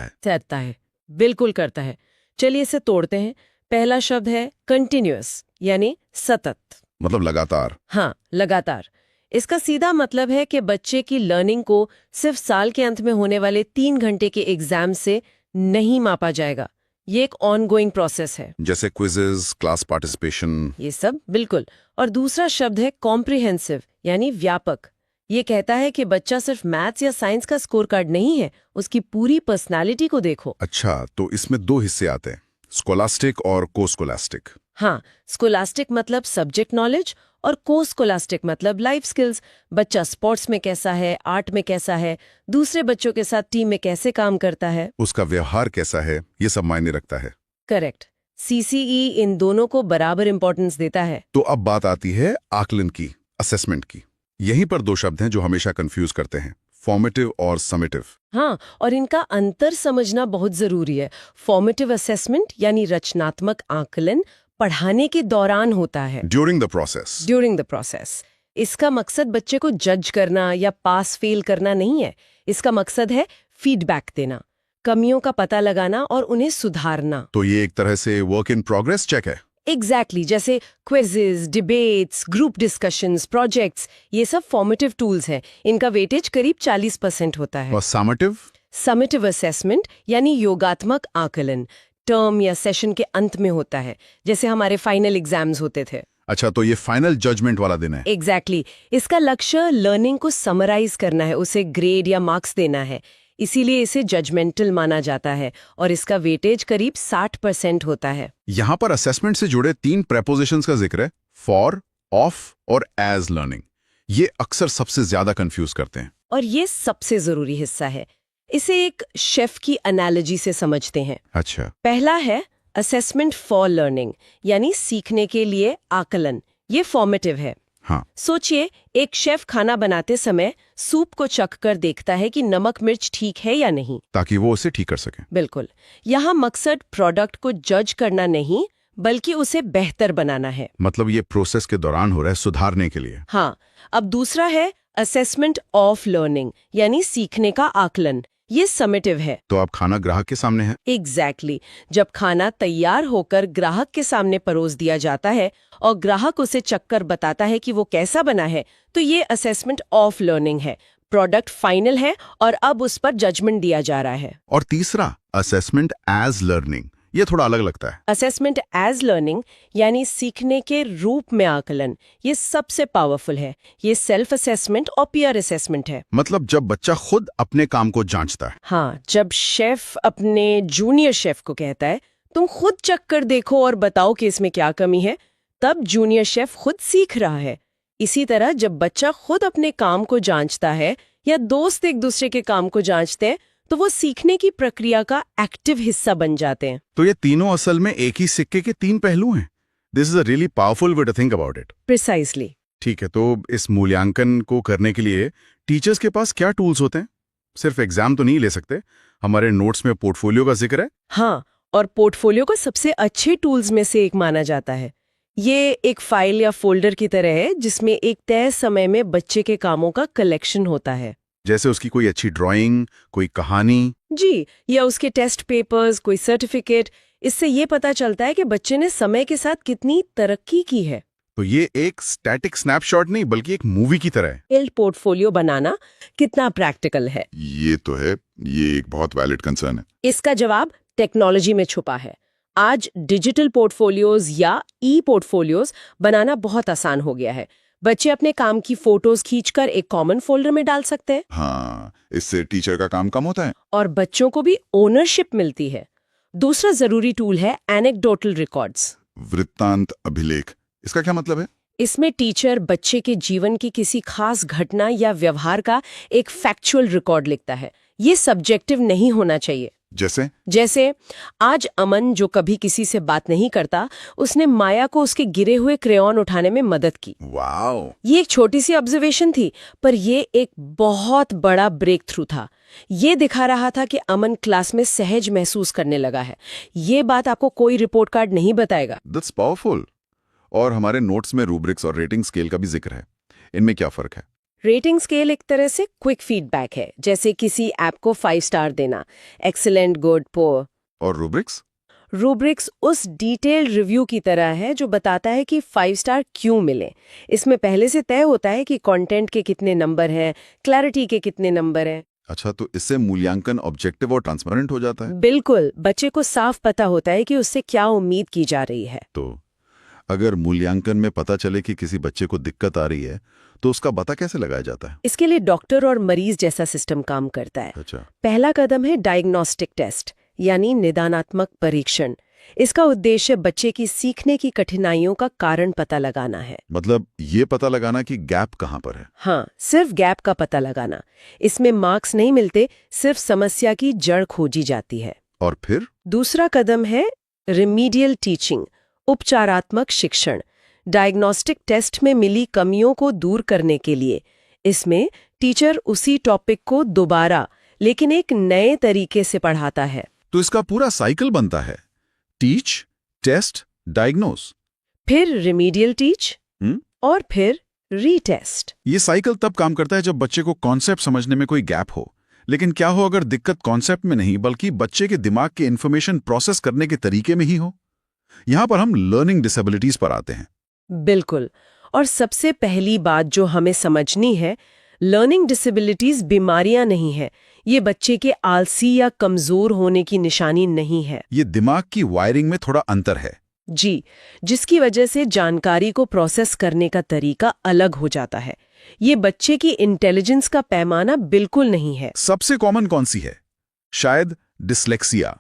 है। बिल्कुल करता है। चलिए इसे तोड़ते हैं। पहला शब्द है कंटिन्यूअस, यानी सतत, मतलब लगातार। हाँ, लगातार। इसका सीधा मतलब है कि बच्चे की लर्निंग को सिर्फ साल के अंत में होने वाले 3 घंटे के एग्जाम से नहीं मापा जाएगा। ये एक ऑनगोइंग प्रोसेस है, जैसे क्विजेस, क्लास पार्टिसिपेशन, ये सब। बिल्कुल। और दूसरा शब्द है कॉम्प्रिहेंसिव, यानी व्यापक। ये कहता है कि बच्चा सिर्फ मैथ्स या साइंस का स्कोर कार्ड नहीं है, उसकी पूरी पर्सनालिटी को देखो। अच्छा, तो इसमें 2 हिस्से आते हैं, स्कोलास्टिक और कोस्कोलास्टिक। हाँ, स्कोलास्टिक मतलब सब्जेक्ट नॉलेज और कोस्कोलास्टिक मतलब लाइफ स्किल्स। बच्चा स्पोर्ट्स में कैसा है, आर्ट में कैसा है, दूसरे बच्चों के साथ टीम में कैसे काम करता है, उसका व्यवहार कैसा है, ये सब मायने रखता है। करेक्ट। सीसीई इन दोनों को बराबर इंपॉर्टेंस देता है। तो अब बात आती है आकलन की, असेसमेंट की। यहीं पर 2 शब्द हैं जो हमेशा कंफ्यूज करते हैं, फॉर्मेटिव और समेटिव। हाँ, और इनका अंतर समझना बहुत जरूरी है। फॉर्मेटिव असेसमेंट यानी रचनात्मक आकलन पढ़ाने के दौरान होता है, during the process. During the process. इसका मकसद बच्चे को जज करना या पास फेल करना नहीं है। इसका मकसद है फीडबैक देना, कमियों का पता लगाना और उन्हें सुधारना। तो ये एक तरह से वर्क इन प्रोग्रेस चेक है। एग्जैक्टली, जैसे quizzes, debates, group discussions, projects, ये सब फॉर्मेटिव टूल्स हैं। इनका वेटेज करीब 40% होता है। और समेटिव? समेटिव असेसमेंट यानी योगात्मक आकलन टर्म या सेशन के अंत में होता है, जैसे हमारे फाइनल एग्जाम्स होते थे। अच्छा, तो ये फाइनल जजमेंट वाला दिन है। एग्जैक्टली। इसका लक्ष्य लर्निंग को समराइज करना है, उसे ग्रेड या मार्क्स देना है। इसीलिए इसे जजमेंटल माना जाता है और इसका वेटेज करीब 60% होता है। यहां पर असेसमेंट से जुड़े 3 प्रेपोजिशंस का जिक्र है, फॉर, ऑफ और एज लर्निंग। ये अक्सर सबसे ज्यादा कंफ्यूज करते हैं। और ये सबसे जरूरी हिस्सा है। इसे एक शेफ की एनालॉजी से समझते हैं। अच्छा। पहला है असेसमेंट फॉर लर्निंग, यानी सीखने के लिए आकलन। ये फॉर्मेटिव है। हाँ। सोचिए, एक शेफ खाना बनाते समय सूप को चख कर देखता है कि नमक मिर्च ठीक है या नहीं, ताकि वो उसे ठीक कर सके। बिल्कुल। यहाँ मकसद प्रोडक्ट को जज करना नहीं, बल्कि उसे बेहतर बनाना है। मतलब ये प्रोसेस के दौरान हो रहा है, सुधारने के लिए। हाँ। अब दूसरा है असेसमेंट ऑफ लर्निंग, यानी सीखने का आकलन। ये समेटिव है। तो अब खाना ग्राहक के सामने है। एग्जैक्टली। जब खाना तैयार होकर ग्राहक के सामने परोस दिया जाता है और ग्राहक उसे चखकर बताता है कि वो कैसा बना है, तो ये असेसमेंट ऑफ लर्निंग है। प्रोडक्ट फाइनल है और अब उस पर जजमेंट दिया जा रहा है। और तीसरा असेसमेंट एज लर्निंग, ये थोड़ा अलग लगता है। असेसमेंट एज लर्निंग यानी सीखने के रूप में आकलन, ये सबसे पावरफुल है। ये सेल्फ असेसमेंट और पीयर असेसमेंट है। मतलब जब बच्चा खुद अपने काम को जांचता है। हाँ, जब शेफ अपने जूनियर शेफ को कहता है तुम खुद चख कर देखो और बताओ कि इसमें क्या कमी है, तब जूनियर शेफ खुद सीख रहा है। इसी तरह जब बच्चा खुद अपने काम को जांचता है या दोस्त एक दूसरे के काम को जांचते हैं, तो वो सीखने की प्रक्रिया का एक्टिव हिस्सा बन जाते हैं। तो ये तीनों असल में एक ही सिक्के के 3 पहलू हैं। This is a really powerful way to think about it. Precisely. ठीक है, तो इस मूल्यांकन को करने के लिए टीचर्स के पास क्या टूल्स होते हैं? सिर्फ एग्जाम तो नहीं ले सकते। हमारे नोट्स में पोर्टफोलियो का जिक्र है। हाँ, और पोर्टफोलियो को सबसे अच्छे टूल्स में से एक माना जाता है। ये एक फाइल या फोल्डर की तरह है जिसमें एक तय समय में बच्चे के कामों का कलेक्शन होता है। जैसे उसकी कोई अच्छी ड्राइंग, कोई कहानी। जी, या उसके टेस्ट पेपर्स, कोई सर्टिफिकेट। इससे ये पता चलता है कि बच्चे ने समय के साथ कितनी तरक्की की है। तो ये एक स्टैटिक स्नैपशॉट नहीं, बल्कि एक मूवी की तरह है। डिटेल्ड पोर्टफोलियो बनाना कितना प्रैक्टिकल है? ये तो है, ये एक बहुत वैलिड कंसर्न है। इसका जवाब टेक्नोलॉजी में छुपा है। आज डिजिटल पोर्टफोलियोज या ई पोर्टफोलियोज बनाना बहुत आसान हो गया है। बच्चे अपने काम की फोटोज खींचकर एक कॉमन फोल्डर में डाल सकते हैं। हाँ, इससे टीचर का काम कम होता है और बच्चों को भी ओनरशिप मिलती है। दूसरा जरूरी टूल है एनेक्डोटल रिकॉर्ड्स। वृत्तांत अभिलेख, इसका क्या मतलब है? इसमें टीचर बच्चे के जीवन की किसी खास घटना या व्यवहार का एक फैक्चुअल रिकॉर्ड लिखता है। ये सब्जेक्टिव नहीं होना चाहिए। जैसे आज अमन, जो कभी किसी से बात नहीं करता, उसने माया को उसके गिरे हुए क्रेयॉन उठाने में मदद की। वाओ! ये एक छोटी सी ऑब्जर्वेशन थी, पर ये एक बहुत बड़ा ब्रेक थ्रू था। ये दिखा रहा था कि अमन क्लास में सहज महसूस करने लगा है। ये बात आपको कोई रिपोर्ट कार्ड नहीं बताएगा। That's powerful. और हमारे नोट्स में रूब्रिक्स और रेटिंग स्केल का भी जिक्र है। इनमें क्या फर्क है? रेटिंग स्केल एक तरह से क्विक फीडबैक है, जैसे किसी ऐप को 5 स्टार देना, एक्सीलेंट, गुड, पुअर। और रूब्रिक्स? रूब्रिक्स उस डिटेल्ड रिव्यू की तरह है जो बताता है कि 5 स्टार क्यों मिले। इसमें पहले से तय होता है कि कंटेंट के कितने नंबर हैं, क्लैरिटी के कितने नंबर हैं। अच्छा, तो इससे मूल्यांकन ऑब्जेक्टिव और ट्रांसपेरेंट हो जाता है। बिल्कुल, बच्चे को साफ पता होता है कि उससे क्या उम्मीद की जा रही है। तो अगर मूल्यांकन में पता चले कि किसी बच्चे को दिक्कत आ रही है, तो उसका पता कैसे लगाया जाता है? इसके लिए डॉक्टर और मरीज जैसा सिस्टम काम करता है। अच्छा। पहला कदम है डायग्नोस्टिक टेस्ट यानी निदानात्मक परीक्षण। इसका उद्देश्य बच्चे की सीखने की कठिनाइयों का कारण पता लगाना है। मतलब ये पता लगाना कि गैप कहाँ पर है। हाँ, सिर्फ गैप का पता लगाना। इसमें मार्क्स नहीं मिलते, सिर्फ समस्या की जड़ खोजी जाती है। और फिर? दूसरा कदम है रिमीडियल टीचिंग, उपचारात्मक शिक्षण। डायग्नोस्टिक टेस्ट में मिली कमियों को दूर करने के लिए इसमें टीचर उसी टॉपिक को दोबारा लेकिन एक नए तरीके से पढ़ाता है। तो इसका पूरा साइकिल बनता है, टीच, टेस्ट, डायग्नोस, फिर रिमीडियल टीच और फिर रीटेस्ट। ये साइकिल तब काम करता है जब बच्चे को कॉन्सेप्ट समझने में कोई गैप हो। लेकिन क्या हो अगर दिक्कत कॉन्सेप्ट में नहीं बल्कि बच्चे के दिमाग के इंफॉर्मेशन प्रोसेस करने के तरीके में ही हो? यहां पर हम लर्निंग डिसेबिलिटीज पर आते हैं। बिल्कुल। और सबसे पहली बात जो हमें समझनी है, लर्निंग डिसेबिलिटीज बीमारियां नहीं है। ये बच्चे के आलसी या कमजोर होने की निशानी नहीं है। ये दिमाग की वायरिंग में थोड़ा अंतर है। जी, जिसकी वजह से जानकारी को प्रोसेस करने का तरीका अलग हो जाता है। ये बच्चे की इंटेलिजेंस का पैमाना बिल्कुल नहीं है। सबसे कॉमन कौन सी है? शायद डिस्लेक्सिया।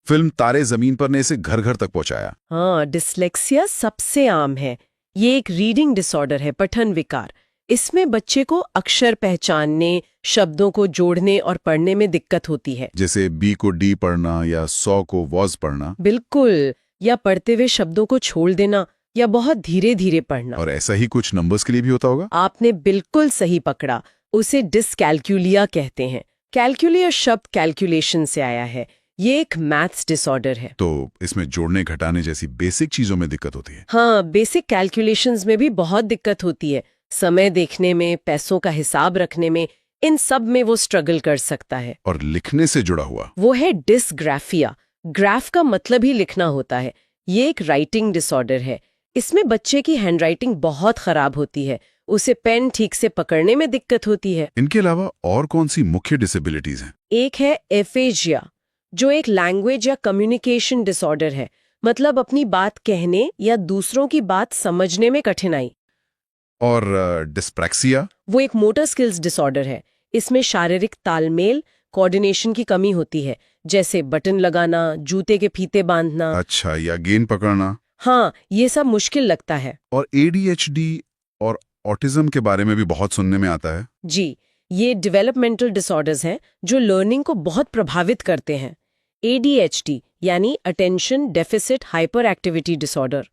फिल्म तारे जमीन पर ने इसे घर घर तक पहुंचाया। हाँ, डिस्लेक्सिया सबसे आम है। ये एक रीडिंग डिसऑर्डर है, पठन विकार। इसमें बच्चे को अक्षर पहचानने, शब्दों को जोड़ने और पढ़ने में दिक्कत होती है। जैसे बी को डी पढ़ना या 100 को वॉज पढ़ना। बिल्कुल, या पढ़ते हुए शब्दों को छोड़ देना या बहुत धीरे धीरे पढ़ना। और ऐसा ही कुछ नंबर्स के लिए भी होता होगा? आपने बिल्कुल सही पकड़ा। उसे डिसकैल्कुलिया कहते हैं। कैलकुलिया शब्द कैलकुलेशन से आया है। ये एक मैथ्स डिसऑर्डर है। तो इसमें जोड़ने घटाने जैसी बेसिक चीजों में दिक्कत होती है। हाँ, बेसिक कैलकुलेशंस में भी बहुत दिक्कत होती है। समय देखने में, पैसों का हिसाब रखने में, इन सब में वो स्ट्रगल कर सकता है। और लिखने से जुड़ा हुआ वो है डिसग्राफिया। ग्राफ का मतलब ही लिखना होता है। ये एक राइटिंग डिसऑर्डर है। इसमें बच्चे की हैंडराइटिंग बहुत खराब होती है। उसे पेन ठीक से पकड़ने में दिक्कत होती है। इनके अलावा और कौन सी मुख्य डिसेबिलिटीज हैं? एक है एफेजिया, जो एक लैंग्वेज या कम्युनिकेशन डिसऑर्डर है। मतलब अपनी बात कहने या दूसरों की बात समझने में कठिनाई। और डिस्प्रैक्सिया? वो एक मोटर स्किल्स डिसऑर्डर है। इसमें शारीरिक तालमेल, कोऑर्डिनेशन की कमी होती है, जैसे बटन लगाना, जूते के फीते बांधना। अच्छा, या गेंद पकड़ना। हाँ, ये सब मुश्किल लगता है। और ADHD और ऑटिज्म के बारे में भी बहुत सुनने में आता है। जी, ये डेवलपमेंटल डिसऑर्डर्स हैं जो लर्निंग को बहुत प्रभावित करते हैं। ADHD यानी attention deficit hyper activity disorder.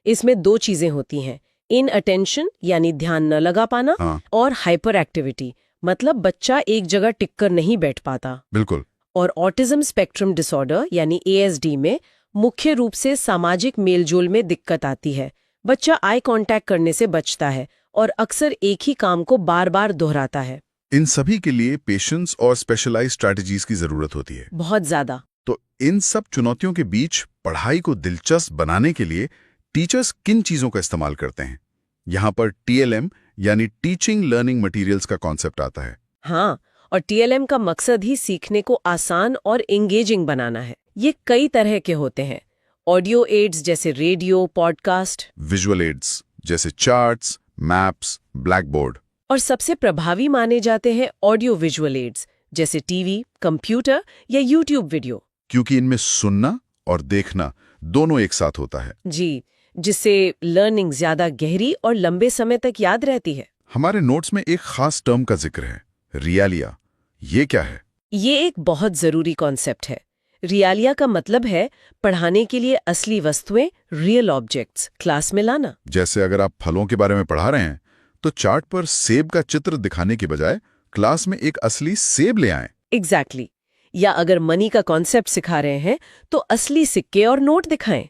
इसमें दो चीजें होती हैं, इन अटेंशन यानी ध्यान न लगा पाना, हाँ। और हाइपर एक्टिविटी मतलब बच्चा एक जगह टिक कर नहीं बैठ पाता। बिल्कुल। और ऑटिज्म स्पेक्ट्रम डिसऑर्डर यानी ASD में मुख्य रूप से सामाजिक मेलजोल में दिक्कत आती है। बच्चा आई कांटेक्ट करने से बचता है और अक्सर एक ही काम को बार बार दोहराता है। इन सभी के लिए पेशेंस और स्पेशलाइज्ड स्ट्रैटेजीज की जरूरत होती है। बहुत ज्यादा। तो इन सब चुनौतियों के बीच पढ़ाई को दिलचस्प बनाने के लिए टीचर्स किन चीजों का इस्तेमाल करते हैं? यहाँ पर TLM यानी टीचिंग लर्निंग मटेरियल्स का कॉन्सेप्ट आता है। हाँ, और TLM का मकसद ही सीखने को आसान और एंगेजिंग बनाना है। ये कई तरह के होते हैं। ऑडियो एड्स जैसे रेडियो, पॉडकास्ट, विजुअल एड्स जैसे चार्ट्स, मैप्स, ब्लैक बोर्ड, और सबसे प्रभावी माने जाते हैं ऑडियो विजुअल एड्स जैसे टीवी, कंप्यूटर या यूट्यूब वीडियो। क्योंकि इनमें सुनना और देखना दोनों एक साथ होता है। जी, जिससे लर्निंग ज्यादा गहरी और लंबे समय तक याद रहती है। हमारे नोट्स में एक खास टर्म का जिक्र है, रियालिया। ये क्या है? ये एक बहुत जरूरी कॉन्सेप्ट है। रियालिया का मतलब है पढ़ाने के लिए असली वस्तुएं, रियल ऑब्जेक्ट्स क्लास में लाना। जैसे अगर आप फलों के बारे में पढ़ा रहे हैं तो चार्ट पर सेब का चित्र दिखाने की बजाय क्लास में एक असली सेब ले आएं। एग्जैक्टली। या अगर मनी का कॉन्सेप्ट सिखा रहे हैं तो असली सिक्के और नोट दिखाएं।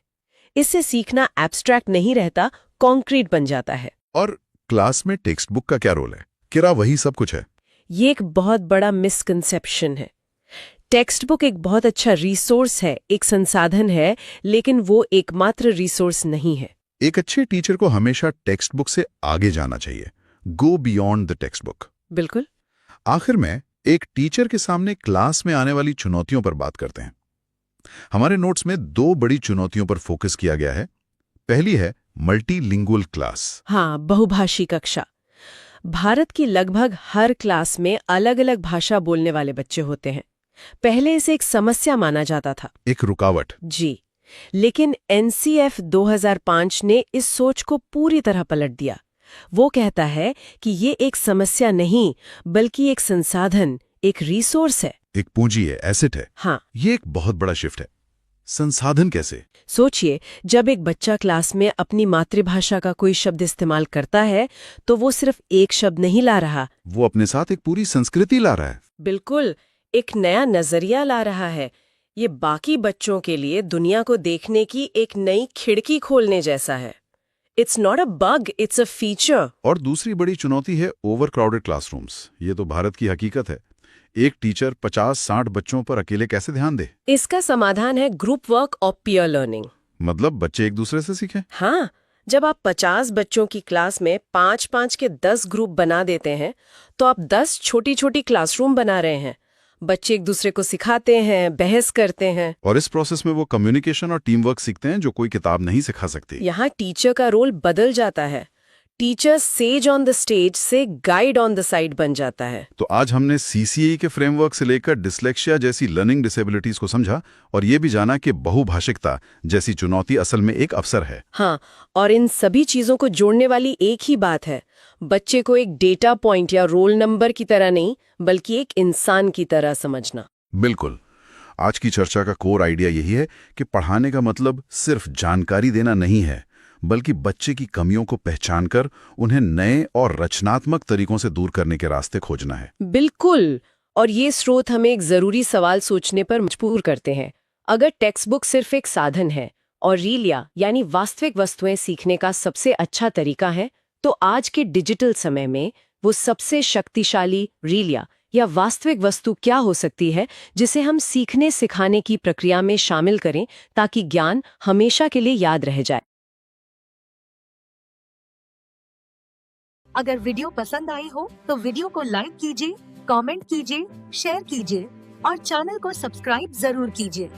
इससे सीखना एब्स्ट्रैक्ट नहीं रहता, कॉन्क्रीट बन जाता है। और क्लास में टेक्स्ट बुक का क्या रोल है? क्या वही सब कुछ है? ये एक बहुत बड़ा मिसकंसेप्शन है। टेक्स्ट बुक एक बहुत अच्छा रिसोर्स है, एक संसाधन है, लेकिन वो एकमात्र रिसोर्स नहीं है। एक अच्छे टीचर को हमेशा टेक्स्ट बुक से आगे जाना चाहिए, go beyond the text book. बिल्कुल। आखिर में एक टीचर के सामने क्लास में आने वाली चुनौतियों पर बात करते हैं। हमारे नोट्स में दो बड़ी चुनौतियों पर फोकस किया गया है। पहली है मल्टीलिंगुअल क्लास। हाँ, बहुभाषी कक्षा। भारत की लगभग हर क्लास में अलग अलग भाषा बोलने वाले बच्चे होते हैं। पहले इसे एक समस्या माना जाता था। एक रुकावट। जी, लेकिन NCF 2005 ने इस सोच को पूरी तरह पलट दिया। वो कहता है कि ये एक समस्या नहीं, बल्कि एक संसाधन, एक रिसोर्स है। एक पूंजी है, एसेट है। हाँ, ये एक बहुत बड़ा शिफ्ट है। संसाधन कैसे? सोचिए, जब एक बच्चा क्लास में अपनी मातृभाषा का कोई शब्द इस्तेमाल करता है, तो वो सिर्फ एक शब्द नहीं ला रहा। वो अपने साथ एक पूरी संस्कृति ला रहा है। बिल्कुल, एक नया नजरिया ला रहा है। ये बाकी बच्चों के लिए दुनिया को देखने की एक नई खिड़की खोलने जैसा है। It's not a bug, it's a feature. और दूसरी बड़ी चुनौती है ओवरक्राउडेड क्लासरूम्स। ये तो भारत की हकीकत है। एक टीचर 50-60 बच्चों पर अकेले कैसे ध्यान दे? इसका समाधान है ग्रुप वर्क और पीयर लर्निंग। मतलब बच्चे एक दूसरे से सीखें। हाँ, जब आप 50 बच्चों की क्लास में 5-5 के 10 ग्रुप बना देते हैं, तो आप 10 छोटी-छोटी क्लासरूम बना रहे हैं। बच्चे एक दूसरे को सिखाते हैं, बहस करते हैं। और इस प्रोसेस में वो कम्युनिकेशन और टीम वर्क सीखते हैं जो कोई किताब नहीं सिखा सकती। यहाँ टीचर का रोल बदल जाता है। Teacher says on the stage से गाइड ऑन द साइड बन जाता है। तो आज हमने CCAE के फ्रेमवर्क से लेकर डिसलेक्सिया जैसी लर्निंग डिसेबिलिटीज को समझा और ये भी जाना कि बहुभाषिकता जैसी चुनौती असल में एक अवसर है। हाँ, और इन सभी चीजों को जोड़ने वाली एक ही बात है, बच्चे को एक डेटा पॉइंट या रोल नंबर की तरह नहीं, बल्कि एक इंसान की तरह समझना। बिल्कुल। आज की चर्चा का कोर आइडिया यही है कि पढ़ाने का मतलब सिर्फ जानकारी देना नहीं है, बल्कि बच्चे की कमियों को पहचान कर उन्हें नए और रचनात्मक तरीकों से दूर करने के रास्ते खोजना है। बिल्कुल, और ये स्रोत हमें एक जरूरी सवाल सोचने पर मजबूर करते हैं। अगर टेक्स्ट बुक सिर्फ एक साधन है और रीलिया यानी वास्तविक वस्तुएं सीखने का सबसे अच्छा तरीका है, तो आज के डिजिटल समय में वो सबसे शक्तिशाली रीलिया या वास्तविक वस्तु क्या हो सकती है, जिसे हम सीखने सिखाने की प्रक्रिया में शामिल करें ताकि ज्ञान हमेशा के लिए याद रह जाए। अगर वीडियो पसंद आई हो तो वीडियो को लाइक कीजिए, कमेंट कीजिए, शेयर कीजिए और चैनल को सब्सक्राइब जरूर कीजिए।